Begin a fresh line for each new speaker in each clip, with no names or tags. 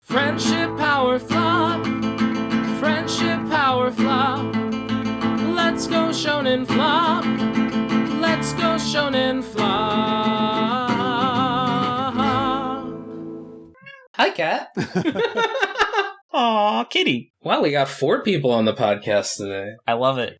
Friendship power flop. Friendship power flop. Let's go Shonen flop. Let's go Shonen flop. Hi, Kat.
Aw, kitty.
Wow, we got 4 people on the podcast today.
I love it.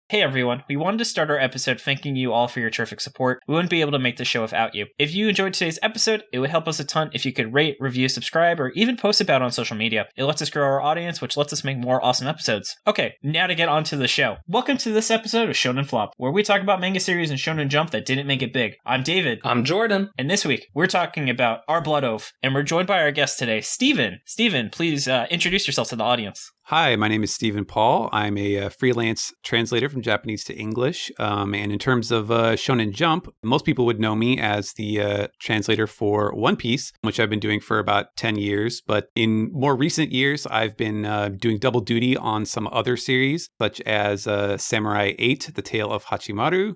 Hey everyone, we wanted to start our episode thanking you all for your terrific support. We wouldn't be able to make the show without you. If you enjoyed today's episode, it would help us a ton if you could rate, review, subscribe, or even post about it on social media. It lets us grow our audience, which lets us make more awesome episodes. Okay, now to get on to the show. Welcome to this episode of Shonen Flop, where we talk about manga series and Shonen Jump that didn't make it big. I'm David.
I'm Jordan.
And this week, we're talking about Our Blood Oath, and we're joined by our guest today, Steven. Steven, please introduce yourself to the audience.
Hi, my name is Stephen Paul. I'm a freelance translator from Japanese to English. And in terms of Shonen Jump, most people would know me as the translator for One Piece, which I've been doing for about 10 years. But in more recent years, I've been doing double duty on some other series, such as Samurai 8, The Tale of Hachimaru.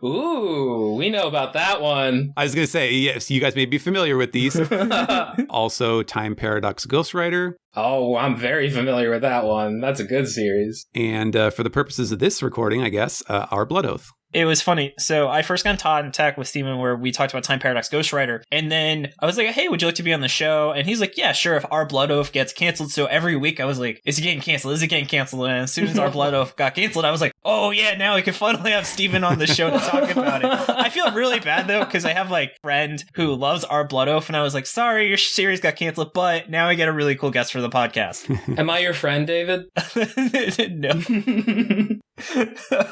Ooh, we know about that one.
I was going to say, yes, you guys may be familiar with these. Also, Time Paradox Ghostwriter.
Oh, I'm very familiar with that one. That's a good series.
And for the purposes of this recording, I guess, Our Blood Oath.
It was funny. So I first got in contact with Steven where we talked about Time Paradox Ghostwriter. And then I was like, hey, would you like to be on the show? And he's like, yeah, sure, if Our Blood Oath gets canceled. So every week I was like, is it getting canceled? Is it getting canceled? And as soon as Our Blood Oath got canceled, I was like, oh yeah, now we can finally have Steven on the show to talk about it. I feel really bad though, because I have like a friend who loves Our Blood Oath. And I was like, sorry, your series got canceled, but now I get a really cool guest for the podcast.
Am I your friend, David?
No.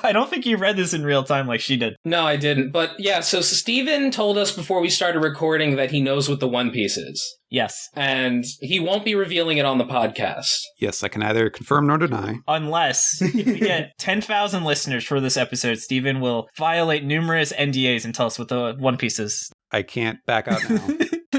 I don't think you read this in real time like she did.
No, I didn't. But yeah, so Steven told us before we started recording that he knows what the One Piece is.
Yes.
And he won't be revealing it on the podcast.
Yes, I can neither confirm nor deny.
Unless if we get 10,000 listeners for this episode, Steven will violate numerous NDAs and tell us what the One Piece is.
I can't back out now.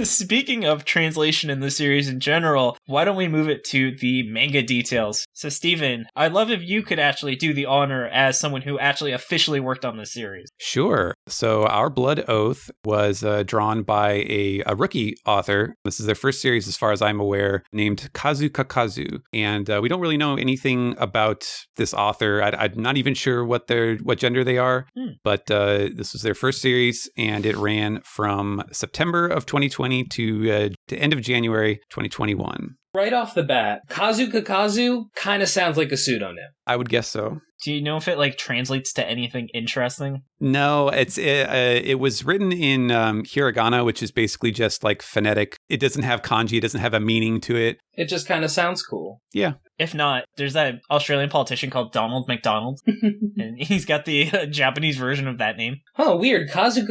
Speaking of translation in the series in general, why don't we move it to the manga details? So, Steven, I'd love if you could actually do the honor as someone who actually officially worked on this series.
Sure. So, Our Blood Oath was drawn by a rookie author. This is their first series, as far as I'm aware, named Kazu. And we don't really know anything about this author. I'm not even sure what gender they are. But this was their first series, and it ran from September of 2020 to end of January 2021.
Right off the bat, Kazu kind of sounds like a pseudonym.
I would guess so.
Do you know if it like translates to anything interesting?
No, it was written in hiragana, which is basically just like phonetic. It doesn't have kanji. It doesn't have a meaning to it.
It just kind of sounds cool.
Yeah.
If not, there's that Australian politician called Donald McDonald, and he's got the Japanese version of that name.
Oh, weird. Kazu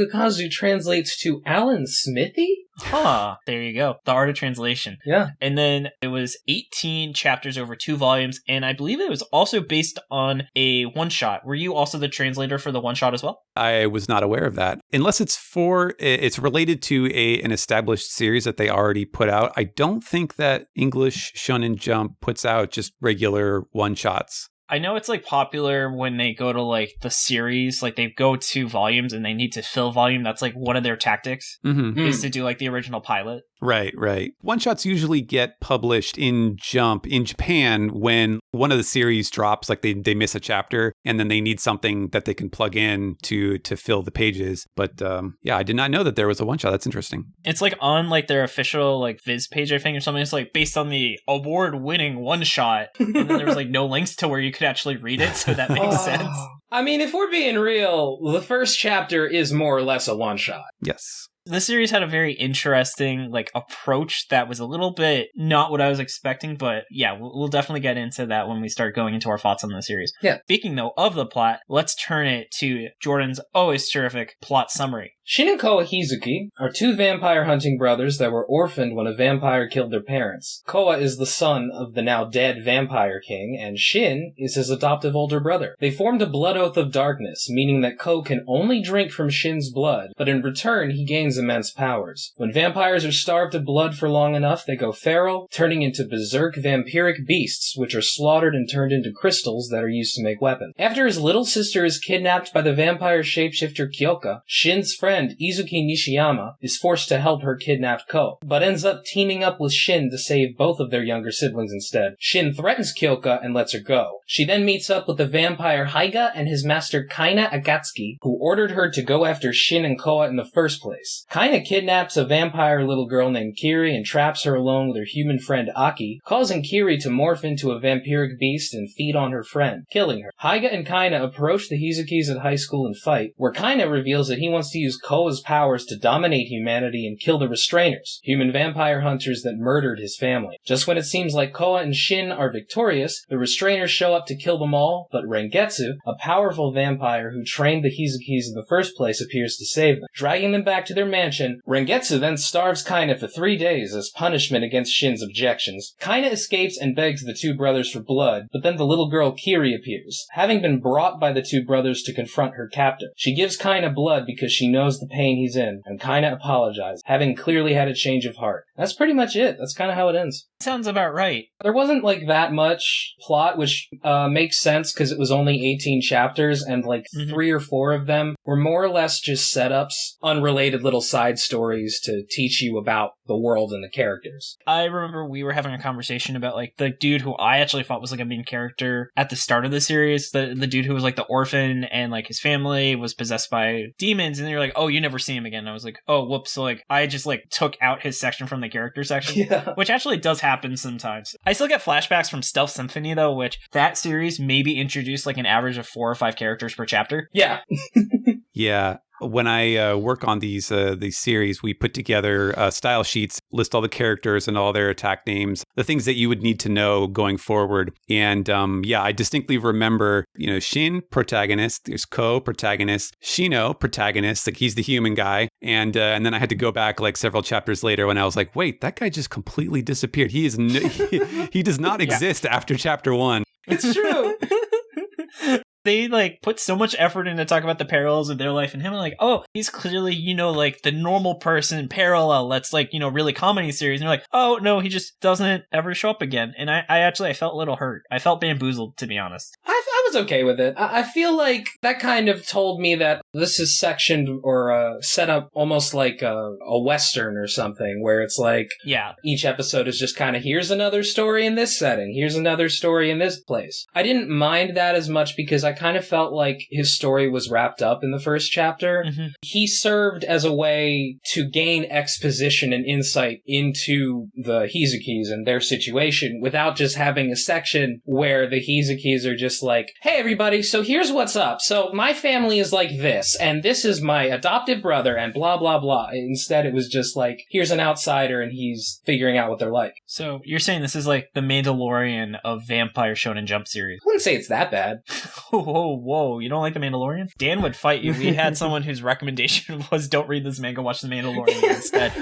translates to Alan Smithy?
Huh, there you go. The art of translation.
Yeah.
And then it was 18 chapters over 2 volumes, and I believe it was also based on a one-shot. Were you also the translator for the one-shot as well?
I was not aware of that. Unless it's related to an established series that they already put out. I don't think that English Shonen Jump puts out just regular one-shots.
I know it's like popular when they go to like the series, like they go 2 volumes and they need to fill volume. That's like one of their tactics is to do like the original pilot.
Right. One-shots usually get published in Jump in Japan when one of the series drops, like they miss a chapter, and then they need something that they can plug in to fill the pages. But yeah, I did not know that there was a one-shot. That's interesting.
It's like on like their official like Viz page, I think, or something. It's like based on the award-winning one-shot, and then there was like no links to where you could actually read it, so that makes sense.
I mean, if we're being real, the first chapter is more or less a one-shot.
Yes.
The series had a very interesting like approach that was a little bit not what I was expecting, but yeah, we'll definitely get into that when we start going into our thoughts on the series.
Yeah.
Speaking though of the plot, let's turn it to Jordan's always terrific plot summary.
Shin and Koa Hizuki are 2 vampire hunting brothers that were orphaned when a vampire killed their parents. Koa is the son of the now dead vampire king, and Shin is his adoptive older brother. They formed a blood oath of darkness, meaning that Ko can only drink from Shin's blood, but in return he gains Shin's immense powers. When vampires are starved of blood for long enough, they go feral, turning into berserk vampiric beasts, which are slaughtered and turned into crystals that are used to make weapons. After his little sister is kidnapped by the vampire shapeshifter Kyoka, Shin's friend Uzuki Nishiyama is forced to help her kidnapped Ko, but ends up teaming up with Shin to save both of their younger siblings instead. Shin threatens Kyoka and lets her go. She then meets up with the vampire Haiga and his master Kane Akatsuki, who ordered her to go after Shin and Koa in the first place. Kane kidnaps a vampire little girl named Kiri and traps her alone with her human friend Aki, causing Kiri to morph into a vampiric beast and feed on her friend, killing her. Haiga and Kane approach the Hizukis at high school and fight, where Kane reveals that he wants to use Koa's powers to dominate humanity and kill the Restrainers, human vampire hunters that murdered his family. Just when it seems like Koa and Shin are victorious, the Restrainers show up to kill them all, but Rengetsu, a powerful vampire who trained the Hizukis in the first place, appears to save them. Dragging them back to their mansion, Rengetsu then starves Kane for 3 days as punishment against Shin's objections. Kane escapes and begs the two brothers for blood, but then the little girl Kiri appears, having been brought by the two brothers to confront her captor. She gives Kane blood because she knows the pain he's in, and Kane apologizes, having clearly had a change of heart. That's pretty much it. That's kind of how it ends.
Sounds about right.
There wasn't like that much plot, which makes sense because it was only 18 chapters, and like 3 or 4 of them were more or less just setups, unrelated little side stories to teach you about the world and the characters.
I remember we were having a conversation about like the dude who I actually thought was like a main character at the start of the series, the dude who was like the orphan and like his family was possessed by demons, and then you're like, oh, you never see him again. And I was like, oh, whoops. So like I just like took out his section from the character section, which actually does happen sometimes. I still get flashbacks from Stealth Symphony though, which that series maybe introduced like an average of 4 or 5 characters per chapter.
Yeah.
Yeah. When I work on these series, we put together style sheets, list all the characters and all their attack names, the things that you would need to know going forward. And I distinctly remember, Shin, protagonist, there's Ko, protagonist, Shino, protagonist, like he's the human guy. And then I had to go back like several chapters later when I was like, wait, that guy just completely disappeared. He is he does not exist after chapter 1.
It's true.
They like put so much effort into talk about the parallels of their life and him. I'm like, oh, he's clearly, like the normal person parallel that's like, really comedy series. And you're like, oh no, he just doesn't ever show up again. And I felt a little hurt. I felt bamboozled, to be honest.
I was okay with it. I feel like that kind of told me that this is sectioned or set up almost like a Western or something, where it's like, each episode is just kind of, here's another story in this setting, here's another story in this place. I didn't mind that as much because I kind of felt like his story was wrapped up in the first chapter. He served as a way to gain exposition and insight into the Hizukis and their situation without just having a section where the Hizukis are just like, hey everybody, so here's what's up. So my family is like this, and this is my adoptive brother, and blah blah blah. Instead it was just like, here's an outsider and he's figuring out what they're like.
So you're saying this is like the Mandalorian of Vampire Shonen Jump series?
I wouldn't say it's that bad.
Whoa, you don't like The Mandalorian? Dan would fight you. We had someone whose recommendation was don't read this manga, watch The Mandalorian instead.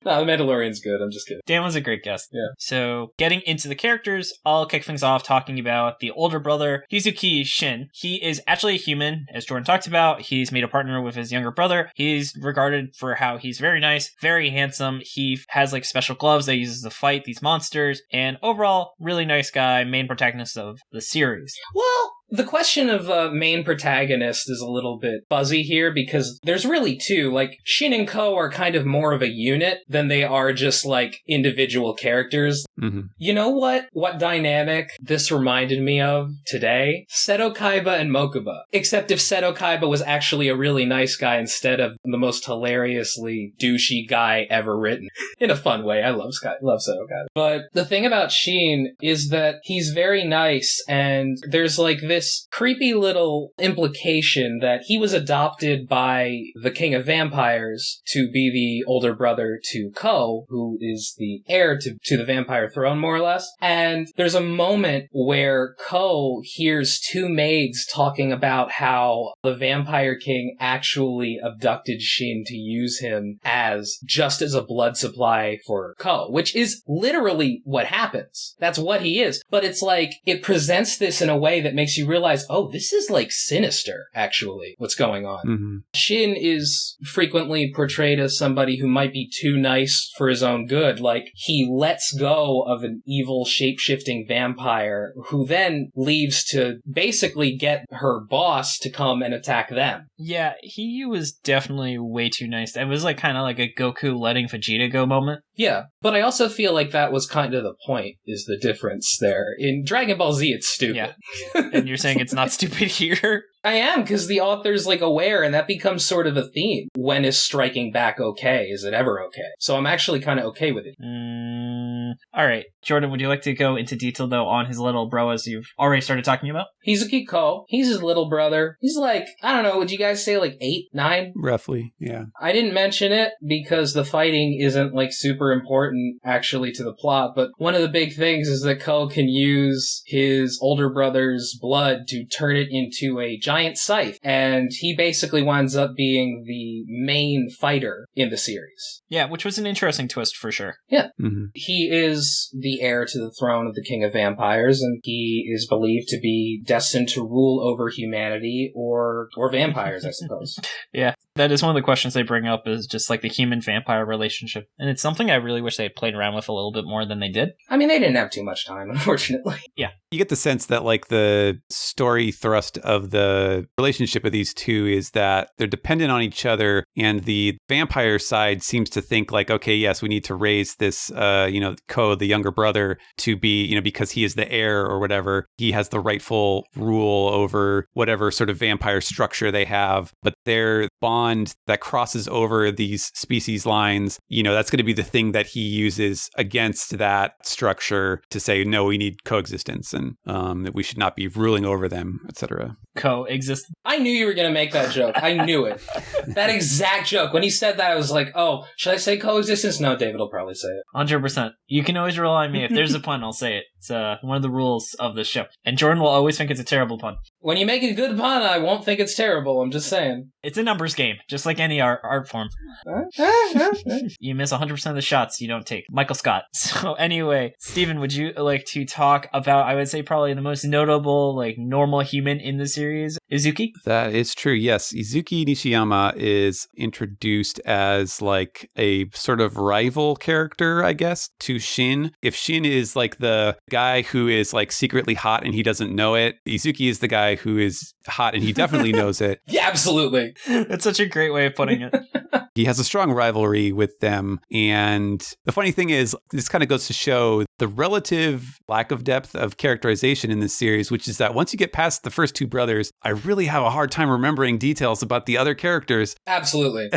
No, The Mandalorian's good, I'm just kidding.
Dan was a great guest.
Yeah.
So getting into the characters, I'll kick things off talking about the older brother, Hizuki Shin. He is actually a human, as Jordan talked about. He's made a partner with his younger brother. He's regarded for how he's very nice, very handsome. He has like special gloves that he uses to fight these monsters, and overall, really nice guy, main protagonist of the series.
Well, the question of main protagonist is a little bit fuzzy here because there's really two. Like, Shin and Ko are kind of more of a unit than they are just like individual characters. You know what dynamic this reminded me of today? Seto Kaiba and Mokuba. Except if Seto Kaiba was actually a really nice guy instead of the most hilariously douchey guy ever written. In a fun way. I love Seto Kaiba. But the thing about Shin is that he's very nice, and there's like this creepy little implication that he was adopted by the King of Vampires to be the older brother to Ko, who is the heir to the vampire throne, more or less. And there's a moment where Ko hears two maids talking about how the Vampire King actually abducted Shin to use him just as a blood supply for Ko, which is literally what happens. That's what he is. But it's like, it presents this in a way that makes you realize, oh, this is like sinister, actually, what's going on.
Mm-hmm.
Shin is frequently portrayed as somebody who might be too nice for his own good. Like, he lets go of an evil shape-shifting vampire who then leaves to basically get her boss to come and attack them.
Yeah, he was definitely way too nice. It was like kind of like a Goku letting Vegeta go moment.
Yeah, but I also feel like that was kind of the point, is the difference there. In Dragon Ball Z, it's stupid.
Yeah. And you're saying it's not stupid here?
I am, because the author's, like, aware, and that becomes sort of a theme. When is striking back okay? Is it ever okay? So I'm actually kind of okay with it.
All right. Jordan, would you like to go into detail, though, on his little bro, as you've already started talking about?
Uzuki Ko. He's his little brother. He's like, I don't know, would you guys say like 8, 9?
Roughly, yeah.
I didn't mention it because the fighting isn't like super important actually to the plot, but one of the big things is that Ko can use his older brother's blood to turn it into a giant scythe, and he basically winds up being the main fighter in the series.
Yeah, which was an interesting twist for sure.
Yeah.
Mm-hmm.
He is the heir to the throne of the King of Vampires, and he is believed to be destined to rule over humanity or vampires, I suppose.
Yeah, that is one of the questions they bring up, is just like the human-vampire relationship. And it's something I really wish they had played around with a little bit more than they did.
I mean, they didn't have too much time, unfortunately.
Yeah.
You get the sense that like the story thrust of the relationship of these two is that they're dependent on each other, and the vampire side seems to think like, okay, yes, we need to raise this, Ko, the younger brother, to be, because he is the heir or whatever, he has the rightful rule over whatever sort of vampire structure they have. But their bond that crosses over these species lines, that's going to be the thing that he uses against that structure to say, no, we need coexistence, and that we should not be ruling over them, etc.
Coexist.
I knew you were going to make that joke. I knew it. That exact joke. When he said that, I was like, oh, should I say coexistence? No, David will probably say it.
100%. You can always rely on me. If there's a pun, I'll say it. It's one of the rules of the show. And Jordan will always think it's a terrible pun.
When you make a good pun, I won't think it's terrible. I'm just saying.
It's a numbers game, just like any art form. You miss 100% of the shots you don't take. Michael Scott. So anyway, Steven, would you like to talk about, I would say, probably the most notable, like, normal human in the series, Uzuki?
That is true, yes. Izuki Nishiyama is introduced as like a sort of rival character, I guess, to Shin. If Shin is like the guy who is like secretly hot and he doesn't know it, Izuki is the guy who is hot and he definitely knows it.
Yeah, absolutely.
That's such a great way of putting it.
He has a strong rivalry with them. And the funny thing is, this kind of goes to show the relative lack of depth of characterization in this series, which is that once you get past the first two brothers, I really have a hard time remembering details about the other characters.
Absolutely.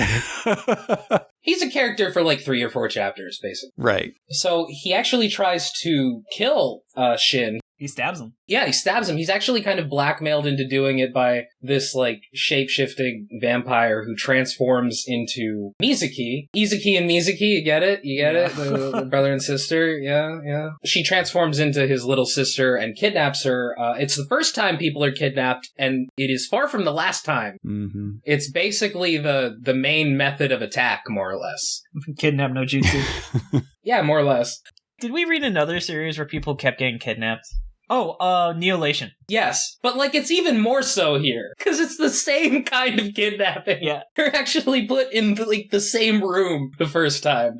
He's a character for like 3 or 4 chapters, basically.
Right.
So he actually tries to kill Shin.
He stabs him.
Yeah, he stabs him. He's actually kind of blackmailed into doing it by this, like, shape-shifting vampire who transforms into Mizuki. Izuki and Mizuki, you get it? You get it? The brother and sister? Yeah. She transforms into his little sister and kidnaps her. It's the first time people are kidnapped, and it is far from the last time.
Mm-hmm.
It's basically the main method of attack, more or less.
Kidnap no jutsu.
Yeah, more or less.
Did we read another series where people kept getting kidnapped? Oh, Neolation.
Yes, but like it's even more so here because it's the same kind of kidnapping.
Yeah,
they're actually put in like the same room the first time.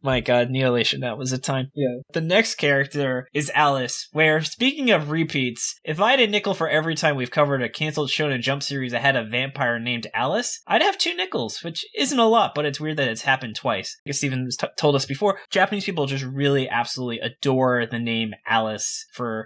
My God, Neolation, that was a time.
Yeah.
The next character is Alice. Where, speaking of repeats, if I had a nickel for every time we've covered a canceled Shonen Jump series that had a vampire named Alice, I'd have 2 nickels, which isn't a lot, but it's weird that it's happened twice. As Steven told us before, Japanese people just really absolutely adore the name Alice.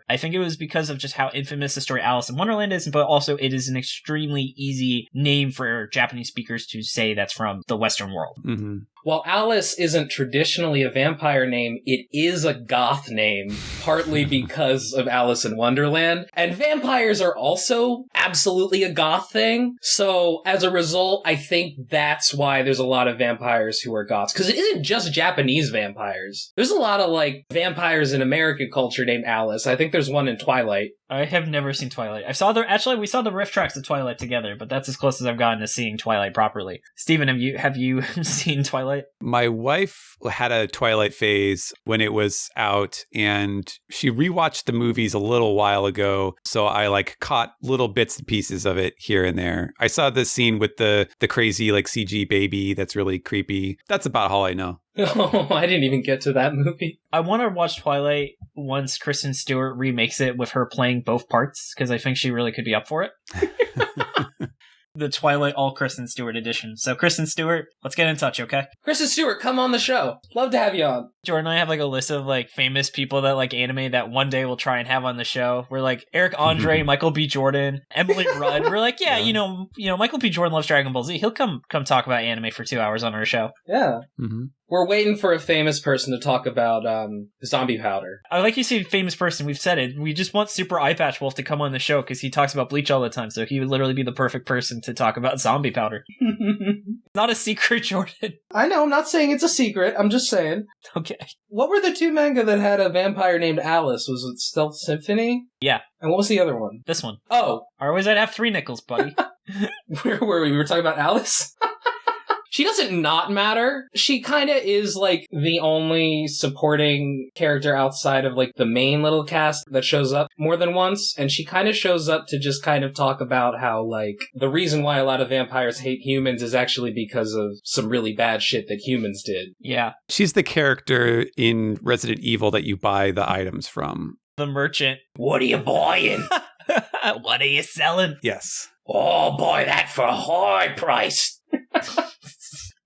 I think it was because of just how infamous the story Alice in Wonderland is, but also it is an extremely easy name for Japanese speakers to say that's from the Western world.
Mm-hmm.
While Alice isn't traditionally a vampire name, it is a goth name, partly because of Alice in Wonderland. And vampires are also absolutely a goth thing. So as a result, I think that's why there's a lot of vampires who are goths. Because it isn't just Japanese vampires. There's a lot of like vampires in American culture named Alice. I think there's one in Twilight.
I have never seen Twilight. We saw the riff tracks of Twilight together, but that's as close as I've gotten to seeing Twilight properly. Steven, have you seen Twilight Twilight?
My wife had a Twilight phase when it was out, and she rewatched the movies a little while ago. So I like caught little bits and pieces of it here and there. I saw this scene with the crazy like CG baby that's really creepy. That's about all I know.
Oh, I didn't even get to that movie.
I want to watch Twilight once Kristen Stewart remakes it with her playing both parts, because I think she really could be up for it. The Twilight all Kristen Stewart edition. So Kristen Stewart, let's get in touch, okay?
Kristen Stewart, come on the show. Love to have you on.
Jordan and I have like a list of like famous people that like anime that one day we'll try and have on the show. We're like Eric Andre, Michael B. Jordan, Emily Rudd. We're like, yeah, you know, Michael B. Jordan loves Dragon Ball Z. He'll come talk about anime for 2 hours on our show.
Yeah. Mm-hmm. We're waiting for a famous person to talk about zombie powder.
I like you say famous person. We've said it. We just want Super Eye Patch Wolf to come on the show because he talks about Bleach all the time. So he would literally be the perfect person to talk about zombie powder. Not a secret, Jordan.
I know. I'm not saying it's a secret. I'm just saying.
Okay.
What were the 2 manga that had a vampire named Alice? Was it Stealth Symphony?
Yeah.
And what was the other one?
This one.
Oh.
Otherwise, I'd have 3 nickels, buddy.
Where were we? We were talking about Alice? She doesn't not matter. She kind of is, like, the only supporting character outside of, like, the main little cast that shows up more than once. And she kind of shows up to just kind of talk about how, like, the reason why a lot of vampires hate humans is actually because of some really bad shit that humans did.
Yeah.
She's the character in Resident Evil that you buy the items from.
The merchant.
What are you buying?
What are you selling?
Yes.
Oh, buy that for a high price.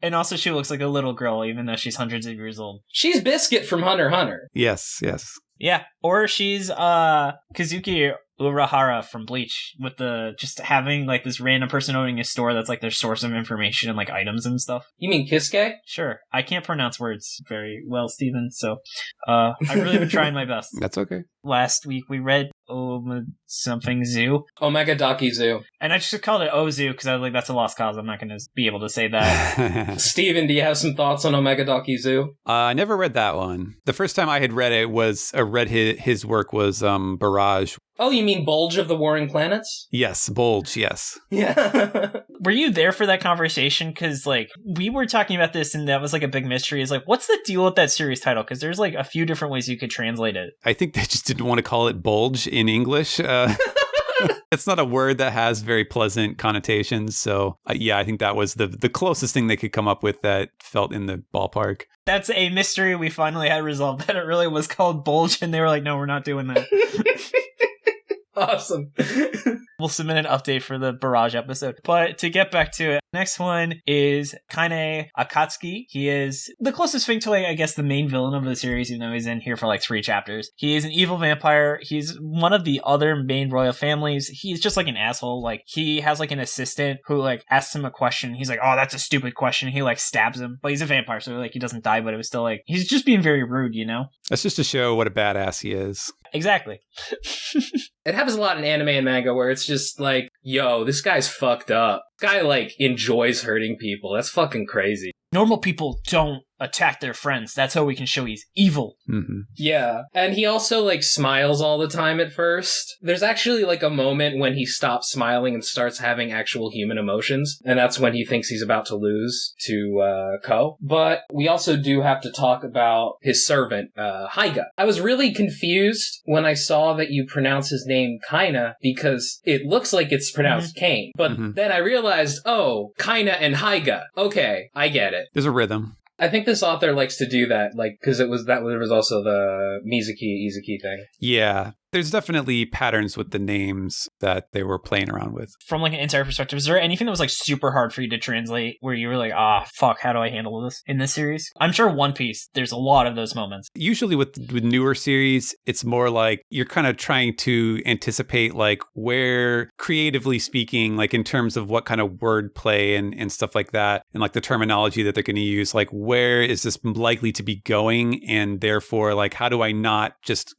And also she looks like a little girl, even though she's hundreds of years old.
She's Biscuit from Hunter x Hunter.
Yes, yes.
Yeah, or she's Kazuki Urahara from Bleach, with the just having like this random person owning a store that's like their source of information and like items and stuff.
You mean Kisuke?
Sure. I can't pronounce words very well, Steven, so I've really been trying my best.
That's okay.
Last week we read something Zoo.
Omega Daki Zoo.
And I just called it Ozu because I was like, that's a lost cause. I'm not going to be able to say that.
Steven, do you have some thoughts on Omega Daki Zoo?
I never read that one. The first time I had read it was read his work was Barrage.
Oh, you mean Bulge of the Warring Planets?
Yes, Bulge, yes.
Yeah.
Were you there for that conversation? Because, like, we were talking about this and that was, like, a big mystery. Is like, what's the deal with that series title? Because there's, like, a few different ways you could translate it.
I think they just didn't want to call it Bulge in English. It's not a word that has very pleasant connotations. So, yeah, I think that was the closest thing they could come up with that felt in the ballpark.
That's a mystery we finally had resolved, that it really was called Bulge, and they were like, no, we're not doing that.
Awesome.
We'll submit an update for the Barrage episode. But to get back to it, next one is Kane Akatsuki. He is the closest thing to, like, I guess, the main villain of the series, even though he's in here for like 3 chapters. He is an evil vampire. He's one of the other main royal families. He's just like an asshole. Like, he has like an assistant who like asks him a question. He's like, oh, that's a stupid question. He like stabs him. But he's a vampire, so like he doesn't die, but it was still like, he's just being very rude, you know?
That's just to show what a badass he is.
Exactly.
It happens a lot in anime and manga where it's just like, yo, this guy's fucked up. This guy, like, enjoys hurting people. That's fucking crazy.
Normal people don't attack their friends. That's how we can show he's evil.
Mm-hmm.
Yeah. And he also, like, smiles all the time at first. There's actually, like, a moment when he stops smiling and starts having actual human emotions. And that's when he thinks he's about to lose to Ko. But we also do have to talk about his servant, Haiga. I was really confused when I saw that you pronounce his name Kaina because it looks like it's pronounced Kane. But then I realized, oh, Kaina and Haiga. Okay, I get it.
There's a rhythm.
I think this author likes to do that, like, because there was also the Izuki thing.
Yeah. There's definitely patterns with the names that they were playing around with.
From like an insider perspective, is there anything that was like super hard for you to translate where you were like, fuck, how do I handle this in this series? I'm sure One Piece, there's a lot of those moments.
Usually with newer series, it's more like you're kind of trying to anticipate like where, creatively speaking, like in terms of what kind of wordplay and stuff like that, and like the terminology that they're going to use, like where is this likely to be going? And therefore, like, how do I not just,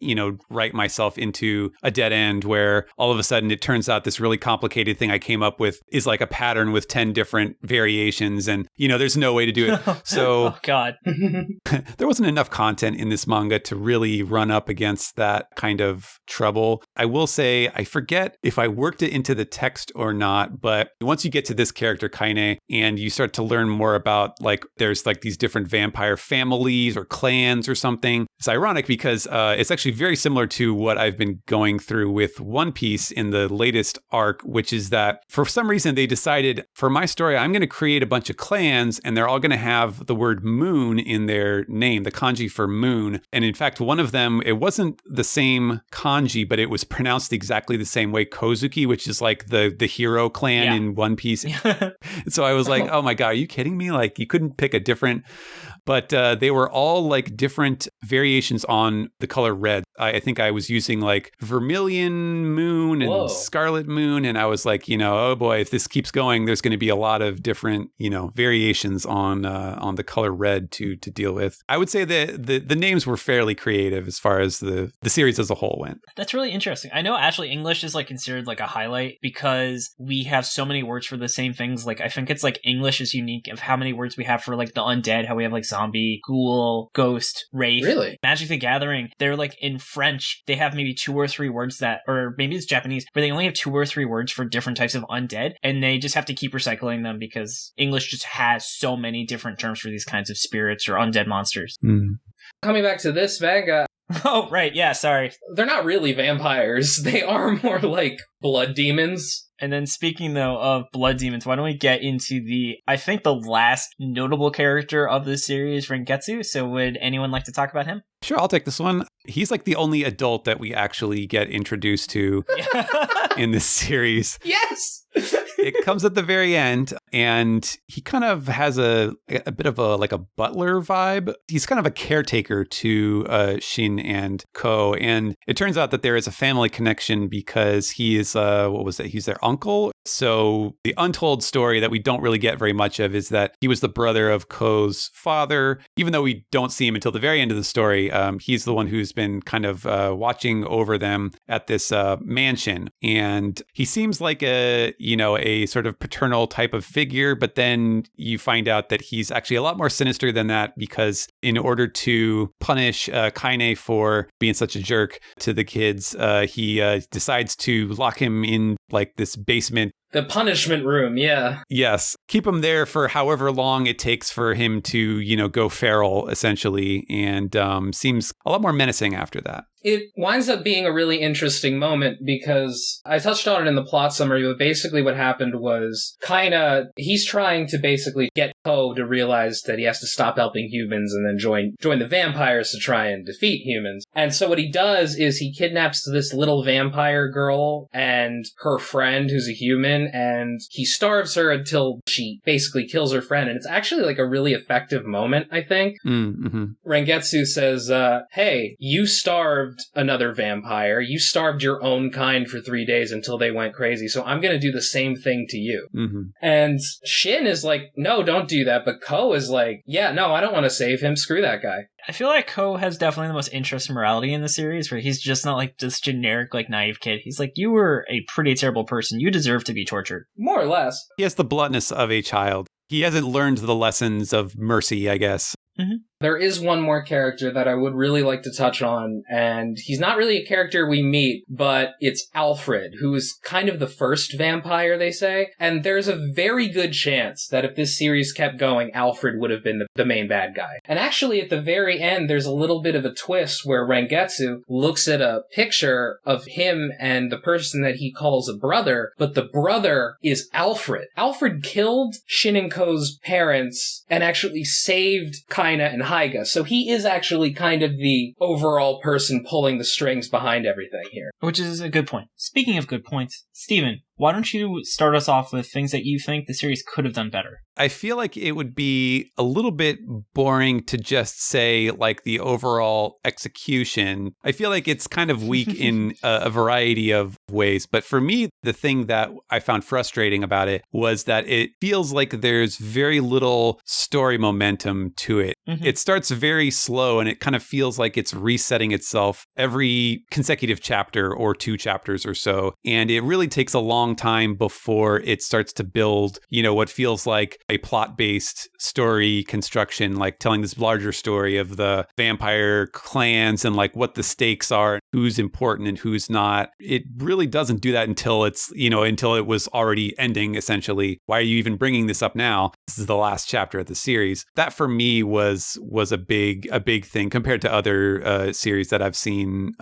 write myself into a dead end where all of a sudden it turns out this really complicated thing I came up with is like a pattern with 10 different variations, and there's no way to do it. So
oh God.
there wasn't enough content in this manga to really run up against that kind of trouble. I will say, I forget if I worked it into the text or not, but once you get to this character, Kane, and you start to learn more about, like, there's like these different vampire families or clans or something. It's ironic because it's actually very similar to what I've been going through with One Piece in the latest arc, which is that for some reason they decided, for my story, I'm going to create a bunch of clans and they're all going to have the word moon in their name, the kanji for moon. And in fact, one of them, it wasn't the same kanji, but it was pronounced exactly the same way, Kozuki, which is like the hero clan in One Piece. So I was like, oh my God, are you kidding me? Like, you couldn't pick a different... But they were all like different variations on the color red. I think I was using like vermilion moon and scarlet moon. And I was like, oh boy, if this keeps going, there's going to be a lot of different, variations on the color red to deal with. I would say that the names were fairly creative as far as the series as a whole went.
That's really interesting. I know actually English is like considered like a highlight because we have so many words for the same things. Like I think it's like English is unique of how many words we have for like the undead, how we have like zombie, ghoul, ghost, wraith.
Really?
Magic the Gathering, they're like in French, they have maybe 2 or 3 words that, or maybe it's Japanese, where they only have 2 or 3 words for different types of undead, and they just have to keep recycling them because English just has so many different terms for these kinds of spirits or undead monsters.
Coming back to this manga...
Oh, right, yeah, sorry.
They're not really vampires. They are more like blood demons.
And then speaking, though, of blood demons, why don't we get into I think the last notable character of this series, Getsu. So would anyone like to talk about him?
Sure, I'll take this one. He's like the only adult that we actually get introduced to in this series.
Yes!
It comes at the very end, and he kind of has a bit of a butler vibe. He's kind of a caretaker to Shin and Ko, and it turns out that there is a family connection because he is he's their uncle. So the untold story that we don't really get very much of is that he was the brother of Ko's father. Even though we don't see him until the very end of the story, he's the one who's been kind of watching over them at this mansion, and he seems like a sort of paternal type of figure, but then you find out that he's actually a lot more sinister than that, because in order to punish Kane for being such a jerk to the kids, he decides to lock him in like this basement.
The punishment room, yeah.
Yes. Keep him there for however long it takes for him to, go feral, essentially, and seems a lot more menacing after that.
It winds up being a really interesting moment because I touched on it in the plot summary, but basically what happened was he's trying to basically get Ko to realize that he has to stop helping humans and then join the vampires to try and defeat humans. And so what he does is he kidnaps this little vampire girl and her friend who's a human, and he starves her until she basically kills her friend. And it's actually like a really effective moment, I think. Rengetsu says, hey, you starved another vampire. You starved your own kind for 3 days until they went crazy, so I'm going to do the same thing to you. And Shin is like, no, don't do that. But Ko is like, yeah, no, I don't want to save him. Screw that guy.
I feel like Ko has definitely the most interesting morality in the series, where he's just not like this generic, like, naive kid. He's like, you were a pretty terrible person. You deserve to be tortured.
More or less.
He has the bluntness of a child. He hasn't learned the lessons of mercy, I guess.
There is one more character that I would really like to touch on, and he's not really a character we meet, but it's Alfred, who is kind of the first vampire, they say. And there's a very good chance that if this series kept going, Alfred would have been the main bad guy. And actually, at the very end, there's a little bit of a twist where Rengetsu looks at a picture of him and the person that he calls a brother, but the brother is Alfred. Alfred killed Shin and Ko's parents and actually saved Kaina and Haiga, so he is actually kind of the overall person pulling the strings behind everything here.
Which is a good point. Speaking of good points, Steven, Why don't you start us off with things that you think the series could have done better?
I feel like it would be a little bit boring to just say like the overall execution. I feel like it's kind of weak in a variety of ways. But for me, the thing that I found frustrating about it was that it feels like there's very little story momentum to it. It starts very slow and it kind of feels like it's resetting itself every consecutive chapter or 2 chapters or so. And it really takes a long time before it starts to build, what feels like a plot-based story construction, like telling this larger story of the vampire clans and like what the stakes are, who's important and who's not. It really doesn't do that until it's, until it was already ending, essentially. Why are you even bringing this up now? This is the last chapter of the series. That for me was a big thing compared to other series that I've seen,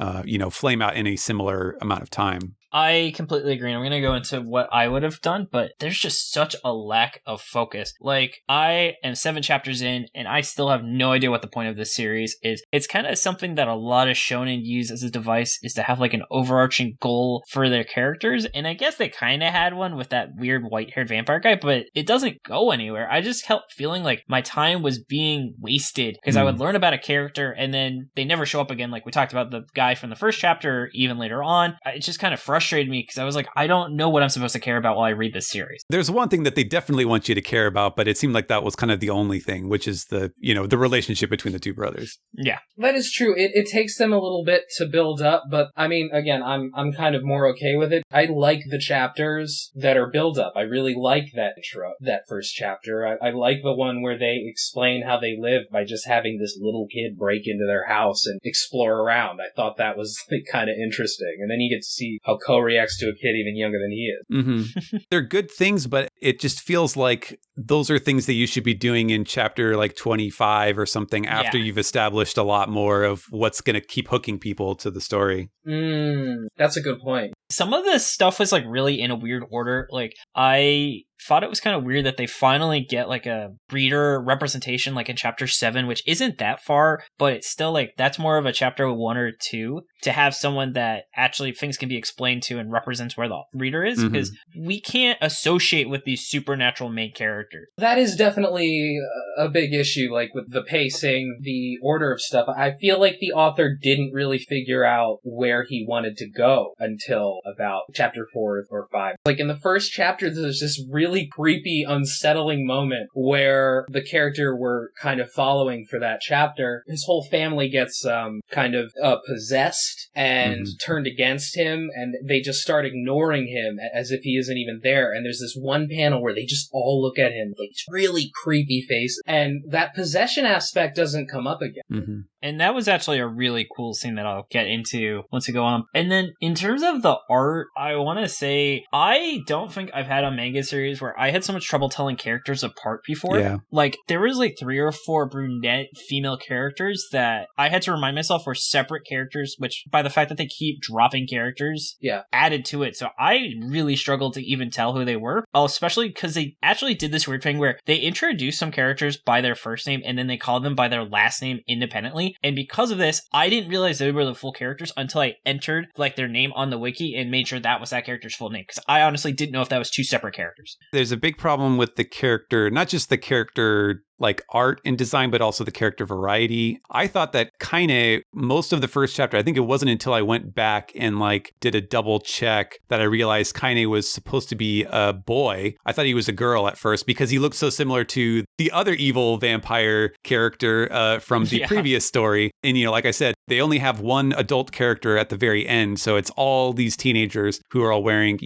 flame out in a similar amount of time.
I completely agree. I'm going to go into what I would have done, but there's just such a lack of focus. Like, I am 7 chapters in, and I still have no idea what the point of this series is. It's kind of something that a lot of shonen use as a device, is to have like an overarching goal for their characters, and I guess they kind of had one with that weird white-haired vampire guy, but it doesn't go anywhere. I just kept feeling like my time was being wasted, because I would learn about a character, and then they never show up again. Like we talked about the guy from the first chapter, even later on. It just kind of frustrated me because I was like, I don't know what I'm supposed to care about while I read this series.
There's one thing that they definitely want you to care about, but it seemed like that was kind of the only thing, which is the relationship between the 2 brothers.
Yeah.
That is true. It takes them a little bit to build up, but I mean, again, I'm kind of more okay with it. I like the chapters that are build up. I really like that intro, that first chapter. I like the one where they explain how they live by just having this little kid break into their house and explore around. I thought that was kind of interesting. And then you get to see how Ko reacts to a kid even younger than he is.
They're good things, but it just feels like those are things that you should be doing in chapter like 25 or something after you've established a lot more of what's going to keep hooking people to the story.
That's a good point.
Some of this stuff was like really in a weird order. Like, I thought it was kind of weird that they finally get like a breeder representation like in chapter 7, which isn't that far, but it's still like that's more of a chapter 1 or 2 to have someone that actually things can be explained to and represents where the reader is, because we can't associate with these supernatural main characters.
That is definitely a big issue, like with the pacing, the order of stuff. I feel like the author didn't really figure out where he wanted to go until about chapter 4 or 5. Like in the first chapter, there's this really creepy, unsettling moment where the character we're kind of following for that chapter, his whole family gets kind of possessed and turned against him, and they just start ignoring him as if he isn't even there. And there's this one panel where they just all look at him like really creepy faces, and that possession aspect doesn't come up again.
And that was actually a really cool scene that I'll get into once we go on. And then in terms of the art, I want to say, I don't think I've had a manga series where I had so much trouble telling characters apart before.
Yeah.
Like, there was like 3 or 4 brunette female characters that I had to remind myself were separate characters, which by the fact that they keep dropping characters added to it. So I really struggled to even tell who they were, especially because they actually did this weird thing where they introduced some characters by their first name and then they called them by their last name independently. And because of this, I didn't realize they were the full characters until I entered like their name on the wiki and made sure that was that character's full name, because I honestly didn't know if that was 2 separate characters.
There's a big problem with the character, not just the character like art and design, but also the character variety. I thought that Kane, most of the first chapter, I think it wasn't until I went back and like did a double check that I realized Kane was supposed to be a boy. I thought he was a girl at first because he looked so similar to the other evil vampire character from the previous story. And, like I said, they only have one adult character at the very end. So it's all these teenagers who are all wearing,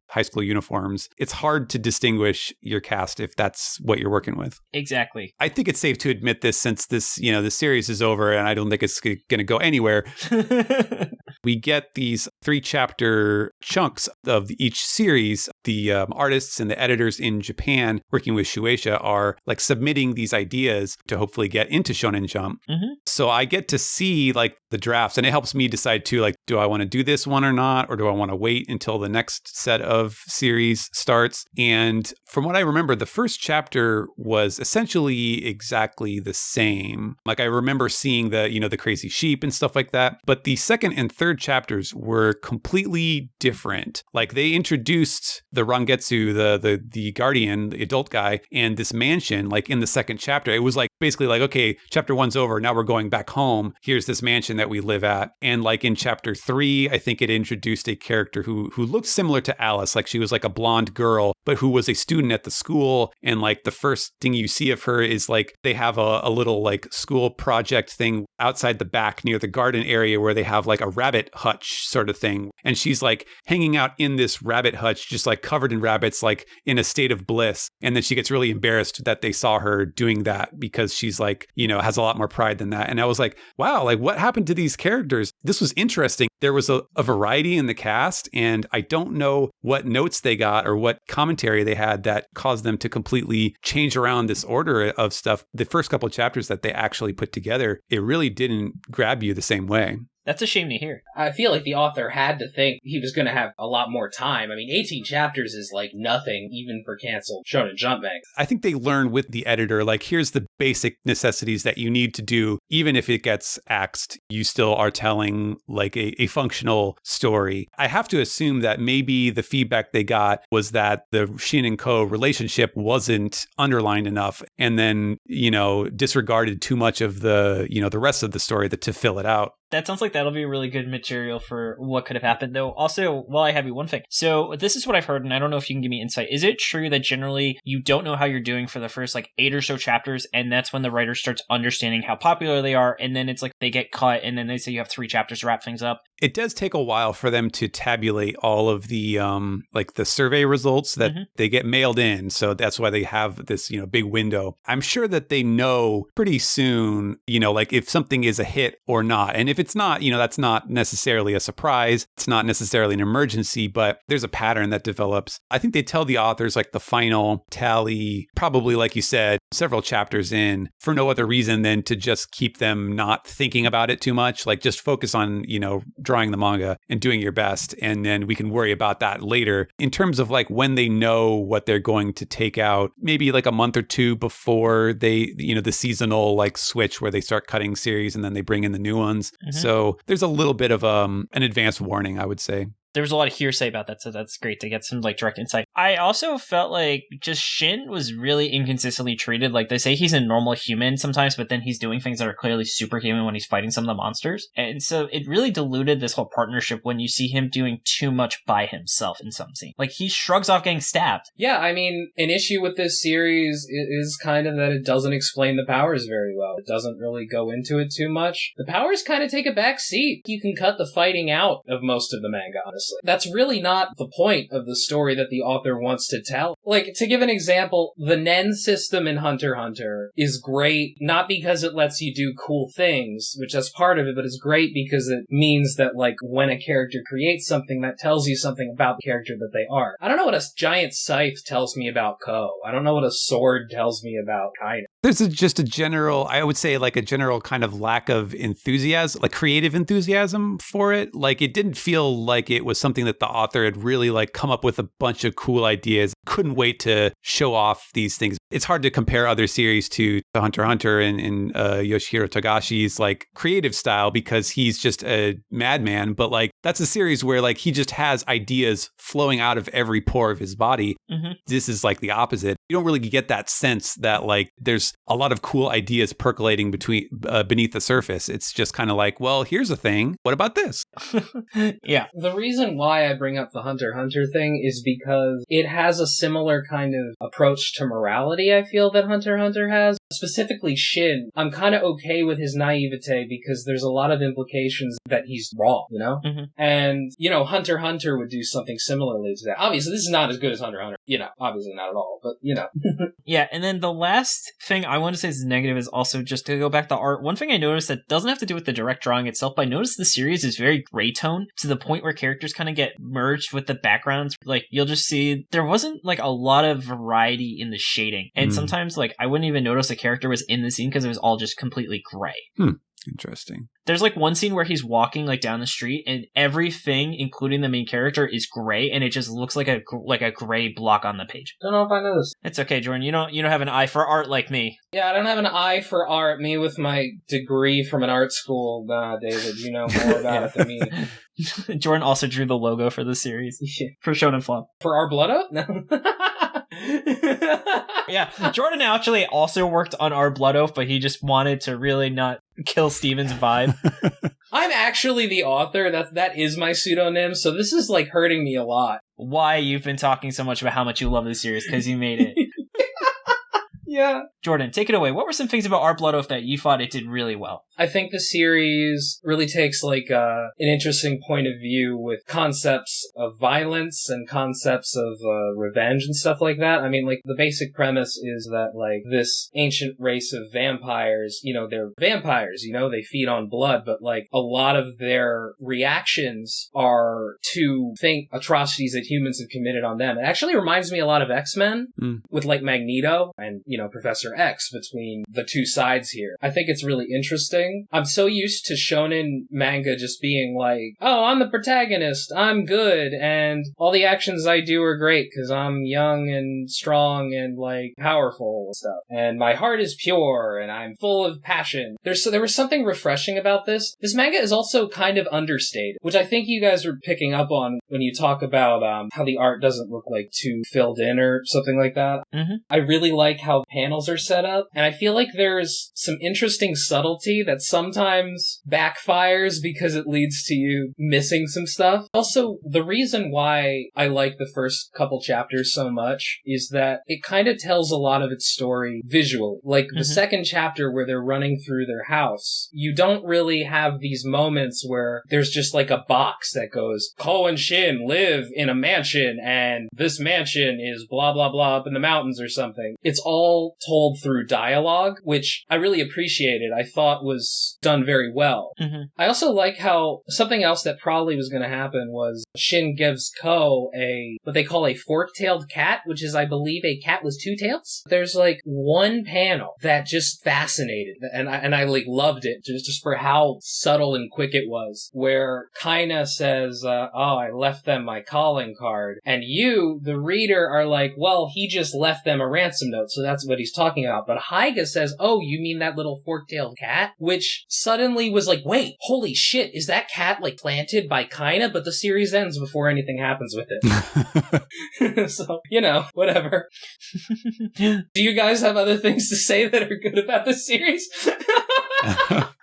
high school uniforms. It's hard to distinguish your cast if that's what you're working with.
Exactly.
I think it's safe to admit this since this, the series is over and I don't think it's going to go anywhere. We get these 3-chapter chunks of each series. The artists and the editors in Japan working with Shueisha are like submitting these ideas to hopefully get into Shonen Jump. So I get to see like the drafts, and it helps me decide too, like, do I want to do this one or not? Or do I want to wait until the next set of series starts? And from what I remember, the first chapter was essentially exactly the same. Like I remember seeing the, the crazy sheep and stuff like that. But the second and third third chapters were completely different. Like they introduced the Rangetsu, the guardian, the adult guy, and this mansion, like in the second chapter. It was like basically like, okay, chapter 1's over. Now we're going back home. Here's this mansion that we live at. And like in chapter 3, I think it introduced a character who looked similar to Alice. Like she was like a blonde girl, but who was a student at the school. And like the first thing you see of her is like they have a little like school project thing outside the back near the garden area where they have like a rabbit hutch sort of thing. And she's like hanging out in this rabbit hutch, just like covered in rabbits, like in a state of bliss. And then she gets really embarrassed that they saw her doing that because she's like, you know, has a lot more pride than that. And I was like, wow, like what happened to these characters? This was interesting. There was a variety in the cast, and I don't know what notes they got or what commentary they had that caused them to completely change around this order of stuff. The first couple of chapters that they actually put together, it really didn't grab you the same way.
That's a shame to hear.
I feel like the author had to think he was going to have a lot more time. I mean, 18 chapters is like nothing, even for canceled Shonen Jump manga.
I think they learned with the editor, like, here's the basic necessities that you need to do. Even if it gets axed, you still are telling like a functional story. I have to assume that maybe the feedback they got was that the Shin and Ko relationship wasn't underlined enough, and then, you know, disregarded too much of the, you know, the rest of the story to fill it out.
That sounds like that'll be really good material for what could have happened, though. Also, while I have you, one thing. So this is what I've heard, and I don't know if you can give me insight. Is it true that generally you don't know how you're doing for the first like 8 or so chapters, and that's when the writer starts understanding how popular they are, and then it's like they get cut, and then they say you have 3 chapters to wrap things up?
It does take a while for them to tabulate all of the like the survey results that they get mailed in. So that's why they have this, you know, big window. I'm sure that they know pretty soon, you know, like if something is a hit or not. And if it's not, you know, that's not necessarily a surprise. It's not necessarily an emergency, but there's a pattern that develops. I think they tell the authors like the final tally, probably like you said, several chapters in, for no other reason than to just keep them not thinking about it too much. Like just focus on, you know, drawing the manga and doing your best. And then we can worry about that later. In terms of like when they know what they're going to take out, maybe like a month or 2 before they, you know, the seasonal like switch where they start cutting series and then they bring in the new ones. So there's a little bit of an advance warning, I would say.
There was a lot of hearsay about that, so that's great to get some like direct insight. I also felt like just Shin was really inconsistently treated. Like they say he's a normal human sometimes, but then he's doing things that are clearly superhuman when he's fighting some of the monsters. And so it really diluted this whole partnership when you see him doing too much by himself in some scene. Like he shrugs off getting stabbed.
Yeah, I mean, an issue with this series is kind of that it doesn't explain the powers very well. It doesn't really go into it too much. The powers kind of take a back seat. You can cut the fighting out of most of the manga, honestly. That's really not the point of the story that the author wants to tell. Like, to give an example, the Nen system in Hunter x Hunter is great, not because it lets you do cool things, which that's part of it, but it's great because it means that, like, when a character creates something, that tells you something about the character that they are. I don't know what a giant scythe tells me about Ko. I don't know what a sword tells me about Kaina.
There's just a general, I would say like a general kind of lack of enthusiasm, like creative enthusiasm for it. Like it didn't feel like it was something that the author had really like come up with a bunch of cool ideas. Couldn't wait to show off these things. It's hard to compare other series to Hunter x Hunter and Yoshihiro Togashi's like creative style because he's just a madman. But like that's a series where like he just has ideas flowing out of every pore of his body. This is like the opposite. You don't really get that sense that like there's a lot of cool ideas percolating beneath the surface. It's just kind of like, well, here's a thing. What about this?
Yeah.
The reason why I bring up the Hunter x Hunter thing is because it has a similar kind of approach to morality, I feel, that Hunter x Hunter has. Specifically Shin, I'm kind of okay with his naivete because there's a lot of implications that he's wrong, you know? And, you know, Hunter x Hunter would do something similarly to that. Obviously, this is not as good as Hunter x Hunter. You know, obviously not at all, but, you know.
Yeah, and then the last thing I want to say is negative is also just to go back to art. One thing I noticed that doesn't have to do with the direct drawing itself, but I noticed the series is very gray tone to the point where characters kind of get merged with the backgrounds. Like, you'll just see there wasn't like a lot of variety in the shading. And sometimes like I wouldn't even notice a character was in the scene because it was all just completely gray.
Interesting.
There's like one scene where he's walking like down the street and everything, including the main character, is gray, and it just looks like a gray block on the page.
Don't know if I noticed.
It's okay, Jordan. You don't have an eye for art like me.
Yeah, I don't have an eye for art. Me with my degree from an art school. Nah, David, you know more about it than me.
Jordan also drew the logo for the series for Shonen Flop.
For our Blood Oath? No.
Yeah, Jordan actually also worked on Our Blood Oath, but he just wanted to really not kill Steven's vibe.
I'm actually the author. That is my pseudonym, so this is like hurting me a lot.
Why you've been talking so much about how much you love this series, because you made it.
Yeah.
Jordan, take it away. What were some things about Our Blood Oath that you thought it did really well?
I think the series really takes like an interesting point of view with concepts of violence and concepts of revenge and stuff like that. I mean, like the basic premise is that like this ancient race of vampires, you know, they're vampires, you know, they feed on blood, but like a lot of their reactions are to think atrocities that humans have committed on them. It actually reminds me a lot of X-Men with like Magneto and, you know, Professor X between the two sides here. I think it's really interesting. I'm so used to shonen manga just being like, oh, I'm the protagonist, I'm good, and all the actions I do are great because I'm young and strong and like powerful and stuff. And my heart is pure and I'm full of passion. There was something refreshing about this. This manga is also kind of understated, which I think you guys were picking up on when you talk about how the art doesn't look like too filled in or something like that.
Mm-hmm.
I really like how panels are set up, and I feel like there's some interesting subtlety that sometimes backfires because it leads to you missing some stuff. Also, the reason why I like the first couple chapters so much is that it kind of tells a lot of its story visually. Like the second chapter where they're running through their house, you don't really have these moments where there's just like a box that goes, Ko and Shin live in a mansion and this mansion is blah blah blah up in the mountains or something. It's all told through dialogue, which I really appreciated. I thought was done very well. I also like how something else that probably was going to happen was Shin gives Ko what they call a fork-tailed cat, which is, I believe, a cat with two tails. There's like one panel that just fascinated, and I like loved it just for how subtle and quick it was, where Kaina says, oh, I left them my calling card, and you, the reader, are like, well, he just left them a ransom note, so that's what he's talking about. But Haiga says, oh, you mean that little fork-tailed cat? Which suddenly was like, wait, holy shit, is that cat like planted by Kaina? But the series ends before anything happens with it. So, you know, whatever. Do you guys have other things to say that are good about the series?